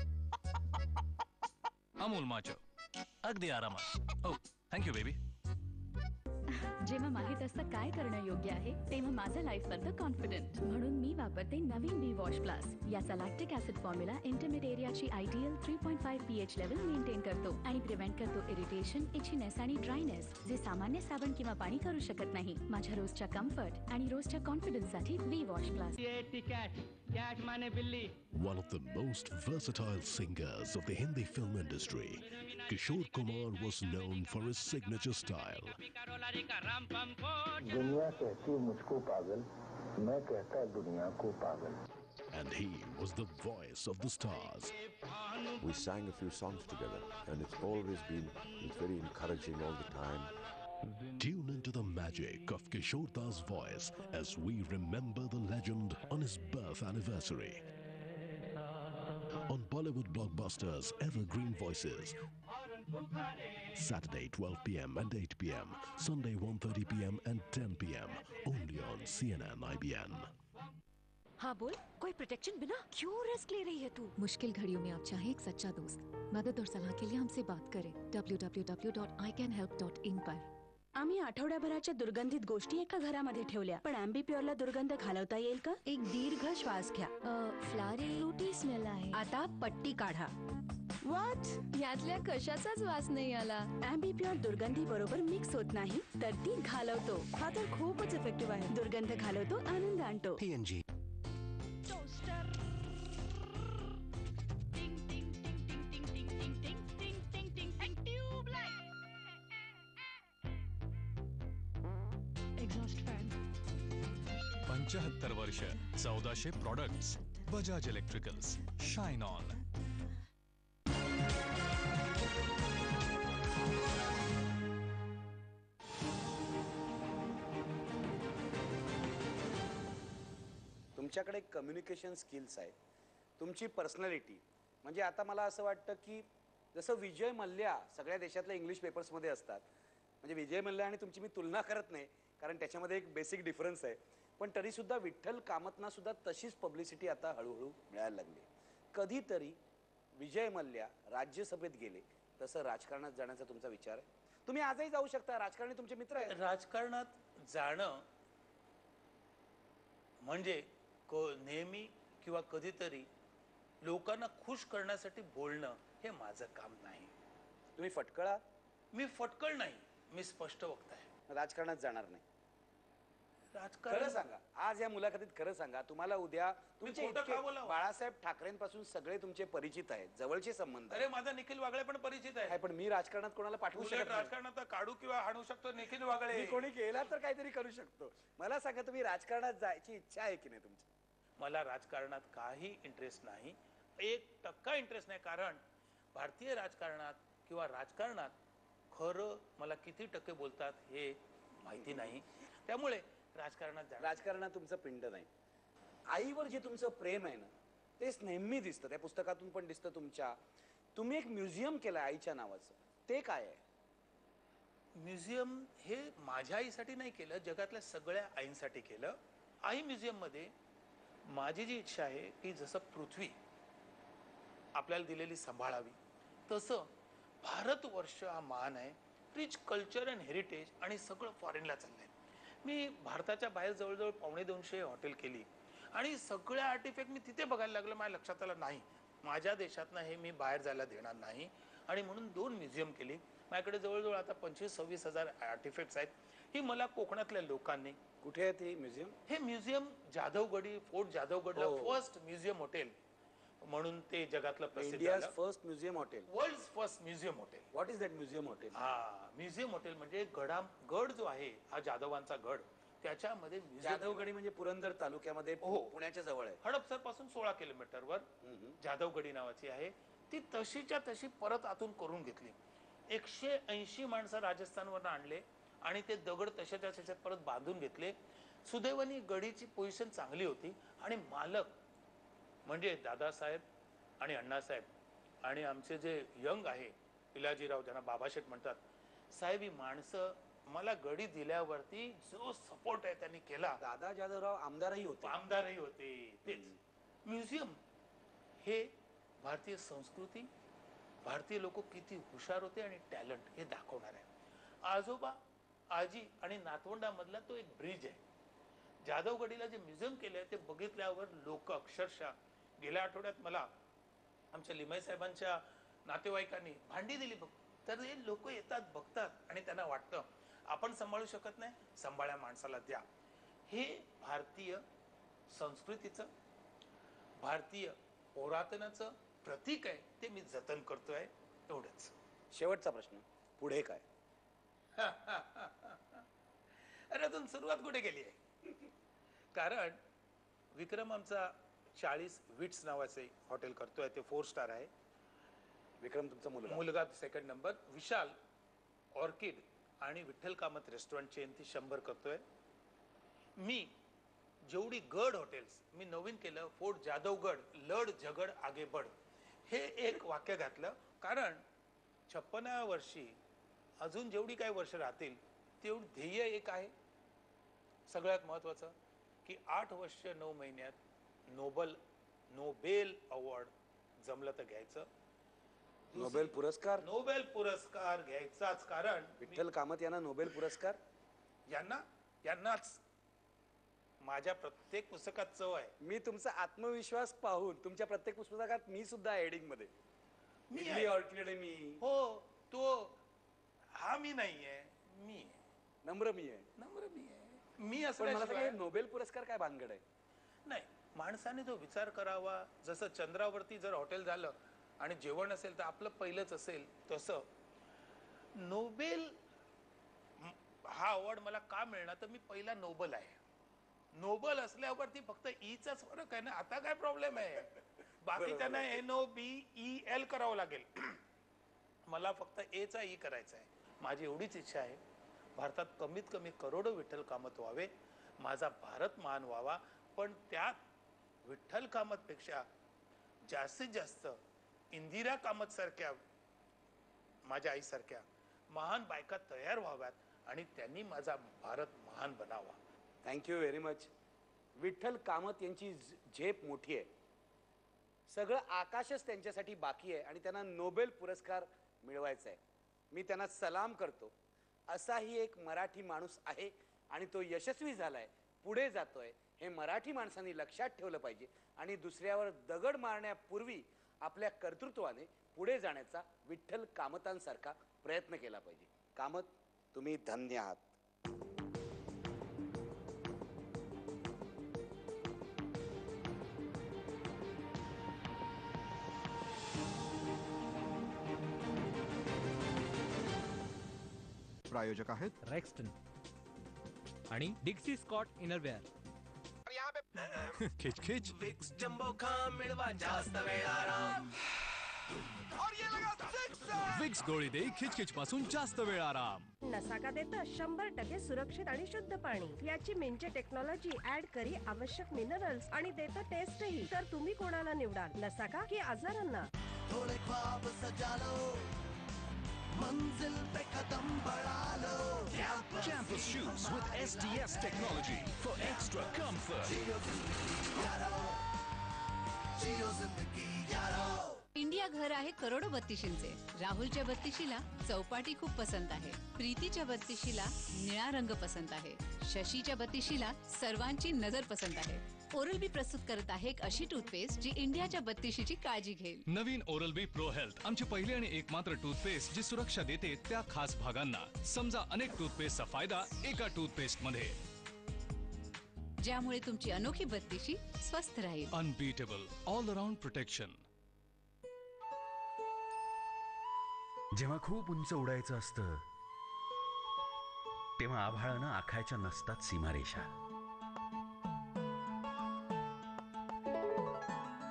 अमूल माचो. अगदी आरामात. ओ थँक्यू बेबी. जेव्हा माहित असतं काय करणं योग्य आहे तेव्हा माझं लाईफ बनतं कॉन्फिडंट. म्हणून मी वापरते नवीन बी वॉश प्लस. याचा लॅक्टिक ऍसिड फॉर्म्युला इंटरमिट एरियाची आयडियल 3.5 pH लेवल मेंटेन करतो आणि प्रिव्हेंट करतो इरिटेशन, इचिनेस आणि ड्रायनेस, जे सामान्य साबण किंवा पाणी करू शकत नाही. माझ्या रोजच्या कम्फर्ट आणि रोजच्या कॉन्फिडन्स साठी बी वॉश प्लस. कैट माने बिल्ली. One of the most versatile singers of the Hindi film industry, Kishore Kumar was known for his signature style. दुनिया कहती मुझको पागल, मैं कहता दुनिया को पागल. And he was the voice of the stars. We sang a few songs together, and it's always been very encouraging all the time. Tune into the magic of Kishore Das' voice as we remember the legend on his birth anniversary. On Bollywood blockbusters Evergreen Voices. Saturday 12 p.m. and 8 p.m. Sunday 1:30 p.m. and 10 p.m. Only on CNN IBN. हाँ बोल, कोई protection बिना क्यों risk ले रही है तू? मुश्किल घड़ियों में आप चाहे एक सच्चा दोस्त, मदद और सलाह के लिए हमसे बात करें www.icanhelp.in पर. आम्ही आठवड्याभराच्या दुर्गंधित गोष्टी एका घरामध्ये ठेवल्या, पण अँबीप्युअरला दुर्गंध घालवता येईल का? एक दीर्घ श्वास घ्या. फ्लावरी फ्रुटी स्मेल आहे. आता पट्टी काढा. व्हॉट? यातल्या कशाचाच वास नाही आला. अँबीप्युअर दुर्गंधी बरोबर मिक्स होत नाही, तर ती घालवतो. हा तर खूपच इफेक्टिव्ह आहे. दुर्गंध घालवतो, आनंद आणतो. P&G. Exhaust fan. 75 वर्ष, 1400 products. Bajaj electricals. Shine on. तुमच्याकडे कम्युनिकेशन स्किल्स आहेत, तुमची पर्सनॅलिटी. म्हणजे आता मला असं वाटतं की जसं विजय मल्ल्या सगळ्या देशातल्या इंग्लिश पेपर्समध्ये असतात, म्हणजे विजय मल्ल्या आणि तुमची मी तुलना करत नाही, कारण त्याच्यामध्ये एक बेसिक डिफरन्स आहे, पण तरीसुद्धा विठ्ठल कामतना सुद्धा तशीच पब्लिसिटी आता हळूहळू मिळायला लागली. कधीतरी विजय मल्ल्या राज्यसभेत गेले, तसं राजकारणात जाण्याचा तुमचा विचार आहे? तुम्ही आजही जाऊ शकता, राजकारणी तुमचे मित्र आहेत. राजकारणात जाणं म्हणजे नेहमी किंवा कधीतरी लोकांना खुश करण्यासाठी बोलणं हे माझं काम नाही. तुम्ही फटकळा? मी फटकळ नाही, मी स्पष्ट वक्ता आहे. राजकारणात जाणार नाही. राजकारण खरं सांगा, आज या मुलाखतीत खरं सांगा, तुम्हाला उद्या तुमचे बाळासाहेब ठाकरेंपासून सगळे तुमचे परिचित आहेत, जवळचे संबंध. अरे माझा निखिल वागळे पण परिचित आहे. पण मी राजकारणात कोणाला पाठवू शकत नाही. राजकारणात काढू किंवा हाणू शकतो निखिल वागळे. मी कोणी गेला तर काहीतरी करू शकतो. मला सांगा, तुम्ही राजकारणात जायची इच्छा आहे की नाही तुमची? मला राजकारणात काही इंटरेस्ट नाही, 1% इंटरेस्ट नाही. कारण भारतीय राजकारणात किंवा राजकारणात खरं मला किती टक्के बोलतात हे माहिती नाही. त्यामुळे राजकारणात तुमचं पिंड नाही. आईवर जे तुमचं प्रेम आहे ना, तेच नेहमी दिसतं. त्या पुस्तकातून पण दिसतं तुमच्या. तुम्ही एक म्युझियम केलं आईच्या नावाचं, ते काय आहे? म्युझियम हे माझ्या आईसाठी नाही केलं, जगातल्या सगळ्या आईंसाठी केलं. आई म्युझियम मध्ये माझी जी इच्छा आहे की जसं पृथ्वी आपल्याला दिलेली सांभाळावी, तसं भारतवर्ष हा महान आहे, रिच कल्चर अँड हेरिटेज, आणि सगळं फॉरेनला चाललंय. मी भारताच्या बाहेर जवळजवळ 250 हॉटेल केली आणि सगळ्या आर्टिफॅक्ट मी तिथे बघायला लागलो. माझ्या लक्षात आलं नाही, माझ्या देशातनं हे मी बाहेर जायला देणार नाही, आणि म्हणून 2 म्युझियम केली. माझ्याकडे जवळजवळ आता 25-26 हजार आर्टिफॅक्ट्स आहेत. ही मला कोकणातल्या लोकांनी. कुठे आहे ते म्युझियम? हे म्युझियम जाधवगडी, फोर्ट जाधवगडला फर्स्ट म्युझियम हॉटेल म्हणून ते जगातलं प्रसिद्ध. India's first museum hotel. World first museum hotel. What is that museum hotel? Museum hotel म्हणजे गड जो आहे हा जाधवांचा गड, त्याच्यामध्ये जाधवगडी म्हणजे पुरंदर तालुक्यामध्ये पुण्याच्या जवळ आहे. हडपसर पासून 16 किलोमीटरवर जाधवगडी नावाची आहे. ती तशीच्या तशी परत आतून करून घेतली. 180 माणसं राजस्थानवरून आणले आणि ते दगड तशाच्या तशात परत बांधून घेतले. सुदैवाने गडीची पोझिशन चांगली होती आणि मालक म्हणजे दादासाहेब आणि अण्णासाहेब आणि आमचे जे यंग आहे पिलाजीराव, ज्यांना बाबाशेठ म्हणतात, साहेब ही माणसं मला गडी दिल्यावरती जो सपोर्ट आहे त्यांनी केला. दादा जाधवराव आमदारही होते. तेच म्युझियम हे भारतीय संस्कृती, भारतीय लोक किती हुशार होते आणि टॅलेंट हे दाखवणार आहे. आजोबा आजी आणि नातवंडामधला तो एक ब्रिज आहे. जाधवगडीला जे म्युझियम केलंय ते बघितल्यावर लोक अक्षरशः गेल्या आठवड्यात मला आमच्या लिमाई साहेबांच्या नातेवाईकांनी भांडी दिली बघ. तर हे लोक येतात, बघतात आणि त्यांना वाटतं आपण सांभाळू शकत नाही, सांभाळ्या माणसाला द्या. हे भारतीय संस्कृतीचं, भारतीय पुरातनाचं प्रतीक आहे. ते मी जतन करतोय, एवढंच. शेवटचा प्रश्न, पुढे काय? अरे अजून सुरुवात कुठे केली आहे? कारण विक्रम आमचा 40 विट्स नावाचे हॉटेल करतोय. ते 4 स्टार आहे. विक्रम तुमचा मुलगा 2nd नंबर. विशाल ऑर्किड आणि विठ्ठल कामत रेस्टॉरंट चेन ती 100 करतोय. मी जेवढी गड हॉटेल्स मी नवीन केलं, फोर्ट जाधवगड, लढ झगड आगे बढ, हे एक वाक्य घातलं. कारण 56व्या वर्षी अजून जेवढी काही वर्ष राहतील तेवढी ध्येय एक आहे. सगळ्यात महत्वाचं की 8 वर्ष 9 महिन्यात नोबेल अवॉर्ड जमलं तर घ्यायचं. नोबेल पुरस्कार घ्यायचाच. कारण विठ्ठल कामत यांना नोबेल पुरस्कार, यांनाच माझ्या प्रत्येक पुस्तकात चव आहे. मी तुमचा आत्मविश्वास पाहून तुमच्या प्रत्येक पुस्तकात मी सुद्धा हेडिंग मध्ये मी ऑर्किड आहे. मी हो, तो हा मी नाहीये, मी नम्र मी आहे. मी असं नोबेल पुरस्कार काय भानगड आहे? नाही, माणसाने जो विचार करावा. जसं चंद्रावरती जर हॉटेल झालं आणि जेवण असेल तर आपलं पहिलंच असेल, तसं नोबेल हा अवॉर्ड मला का मिळणार? तर मी पहिला नोबल आहे. नोबल असल्यावरती फक्त ईचाच फरक आहे ना. आता काय प्रॉब्लेम आहे? बाकी त्यांना NOBEL करावं लागेल. मला फक्त एचा ई करायचा आहे. माझी एवढीच इच्छा आहे, भारतात कमीत कमी करोडो विठ्ठल कामत व्हावे, माझा भारत महान व्हावा. पण त्यात विठ्ठल कामत पेक्षा जास्तीत जास्त इंदिरा कामत सारख्या, माझ्या आई सारख्या महान बायका तयार व्हाव्यात आणि त्यांनी माझा भारत महान बनावा. Thank you very much. Vitthal Kamat यांची झेप मोठी आहे. सगळं आकाशच त्यांच्यासाठी बाकी आहे आणि त्यांना नोबेल पुरस्कार मिळवायचा आहे. मी त्यांना सलाम करतो. असाही एक मराठी माणूस आहे आणि तो यशस्वी झालाय, पुढे जातोय. हे मराठी माणसांनी लक्षात ठेवलं पाहिजे आणि दुसऱ्यावर दगड मारण्यापूर्वी आपल्या कर्तृत्वाने पुढे जाण्याचा विठ्ठल कामतांसारखा प्रयत्न केला पाहिजे. कामत, तुम्ही धन्य आहात. प्रायोजक आहेत रेक्स्टन आणि डिक्सी स्कॉट इनरवेअर. खिच खिच विक्स जंबो खाम मिळवा जास्त वेळ आराम. विक्स गोळी दे खिचखिच पासून जास्त वेळ आराम. नसाका देतं 100% सुरक्षित आणि शुद्ध पाणी. याची मिंचे टेक्नॉलॉजी ऍड करी आवश्यक मिनरल्स आणि देतं टेस्टही. तर तुम्ही कोणाला निवडाल, नसाका की आजारांना? थोड़े ख्वाब सजा लो, मंजिल पे कदम बढ़ा low. Campus shoes with SDS technology for extra comfort. India घर आहे करोडो बत्तीशींचे. राहुलच्या बत्तीशीला चौपाटी खूप पसंत आहे. प्रीतीच्या बत्तीशीला निळा रंग पसंत आहे. शशीच्या बत्तीशीला सर्वांची नजर पसंत आहे. ओरल बी प्रस्तुत करत आहे एक अशी टूथपेस्ट जी इंडियाच्या बत्तीशीची काळजी घेईल. नवीन ओरल बी प्रो हेल्थ, आमची पहिली आणि एकमात्र टूथपेस्ट जी सुरक्षा देते त्या खास भागांना. समजा अनेक टूथपेस्टचा फायदा एका टूथपेस्ट मध्ये, ज्यामुळे तुमची अनोखी बत्तीशी स्वस्थ राहील. Unbeatable all around protection. जेव्हा खूप उंच उडायचं असतं तेव्हा आभाळानं आखायच्या नसतात सीमारेषा.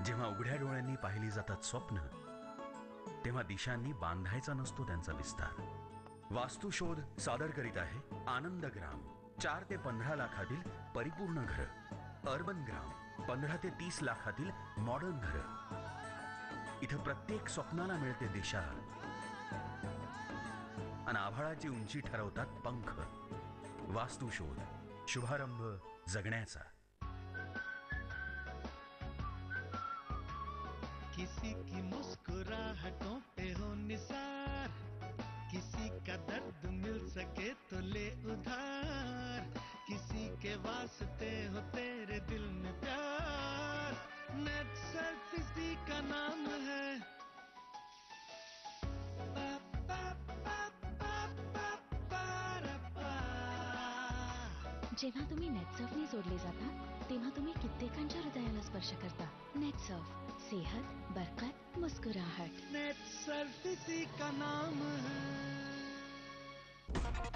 जेव्हा उघड्या डोळ्यांनी पाहिली जातात स्वप्न तेव्हा दिशांनी बांधायचा नसतो त्यांचा विस्तार. वास्तुशोध सादर करीत आहे आनंद ग्राम. 4 ते 15 लाखातील परिपूर्ण घर. अर्बन ग्राम 15 ते 30 लाखातील मॉडर्न घर. इथं प्रत्येक स्वप्नाला मिळते दिशा आणि आभाळाची उंची ठरवतात पंख. वास्तुशोध, शुभारंभ जगण्याचा. किसी की मुस्कुराहटों पे हो निसार, किसी का दर्द मिल सके तो ले उधार, किसी के वास्ते हो तेरे दिल में प्यार, नेट सर्फ इसी का नाम है। जेव्हा तुम्ही नेटसर्फने जोडले जाता तेव्हा तुम्ही कित्येकांच्या हृदयाला स्पर्श करता. नेटसर्फ, सेहत, बरकत, मुस्कुराहट. नेट सर्फ इसी का नाम है.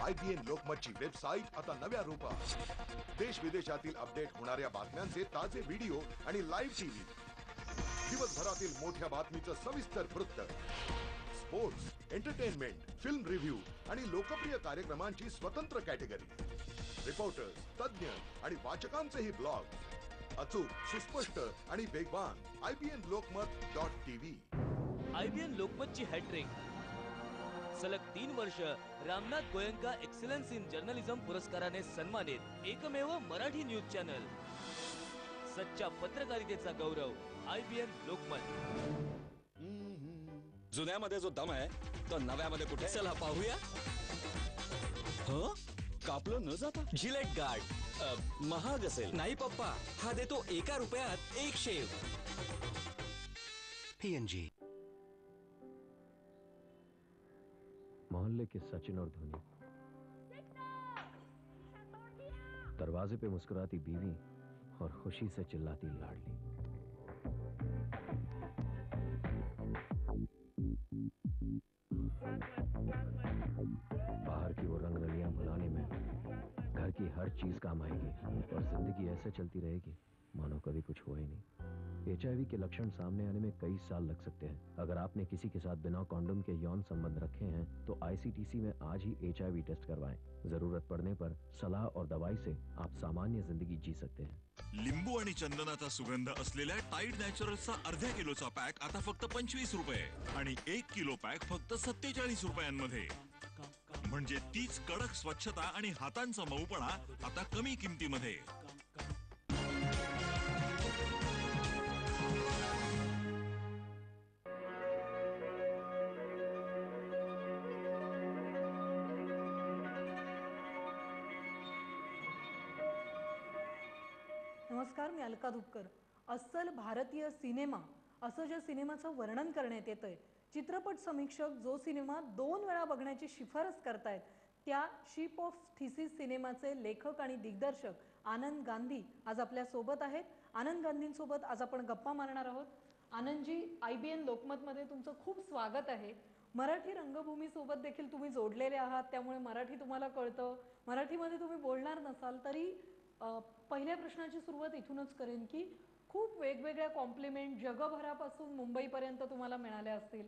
IBN लोकमतची वेबसाईट आता नव्या रूपात. देश विदेशातील अपडेट होणाऱ्या बातम्यांचे ताजे व्हिडिओ आणि लाईव्ह टीव्ही. दिवसभरातील मोठ्या बातमीचं सविस्तर वृत्त. स्पोर्ट्स, एंटरटेनमेंट, फिल्म रिव्ह्यू आणि लोकप्रिय कार्यक्रमांची स्वतंत्र कॅटेगरी. रिपोर्टर्स, तज्ञ आणि वाचकांचेही ब्लॉग. अचूक, सुस्पष्ट आणि वेगवान. IBN-lokmat.tv. IBN लोकमतची हॅट्रिक. सलग 3 वर्ष Ramnath Goenka excellence in journalism पुरस्काराने सन्मानित एकमेव मराठी न्यूज चॅनल. सच्चा पत्रकारितेचा गौरव. IBN लोकमत. जुन्यामध्ये जो दम आहे तो नव्यामध्ये कुठे? चला पाहूया. कापलं न जाता जिलेट गार्ड महाग असेल. नाही पप्पा, हा देतो 1 रुपयात 1 शेव. PNG. मोहल्ले के सचिन और धोनी, दरवाजे पे मुस्कुराती बीवी और खुशी से चिल्लाती लाडली. बाहर की वो रंगरलियां भुलाने में घर की हर चीज काम आएगी और जिंदगी ऐसे चलती रहेगी मानो कभी कुछ हुआ ही नहीं. HIV के लक्षण सामने आने में कई साल लग सकते हैं. अगर आपने किसी के साथ बिना कॉन्डोम के यौन संबंध रखे हैं तो ICTC में आज ही HIV टेस्ट करवाएं. जरूरत पड़ने पर सलाह और दवाई से आप सामान्य जिंदगी जी सकते हैं. लिंबू आणि चंदनाचा सुगंध असलेल्या टाईड नॅचरल्सचा अर्ध्या किलोचा पॅक आता फक्त 25 रुपये आणि 1 किलो पॅक फक्त 47 रुपयांमध्ये. म्हणजे तीच कडक स्वच्छता आणि हातांचा मऊपणा आता कमी किमतीमध्ये. नमस्कार, मी अलका दुपकर. अस्सल भारतीय सिनेमा असं ज्या सिनेमाचं वर्णन करण्यात येतंय, चित्रपट समीक्षक जो सिनेमा 2 वेळा बघण्याची शिफारस करतायत त्या शिप ऑफ थिसिस सिनेमाचे लेखक आणि दिग्दर्शक आनंद गांधी आज आपल्या सोबत आहेत. आनंद गांधींसोबत आज आपण गप्पा मारणार आहोत. आनंदजी, IBN लोकमतमध्ये तुमचं खूप स्वागत आहे. मराठी रंगभूमीसोबत देखील तुम्ही जोडलेले आहात, त्यामुळे मराठी तुम्हाला कळतं. मराठीमध्ये तुम्ही बोलणार नसाल तरी पहिल्या प्रश्नाची सुरुवात इथूनच करेन की खूप वेगवेगळ्या कॉम्प्लिमेंट जगभरापासून मुंबईपर्यंत तुम्हाला मिळाल्या असतील.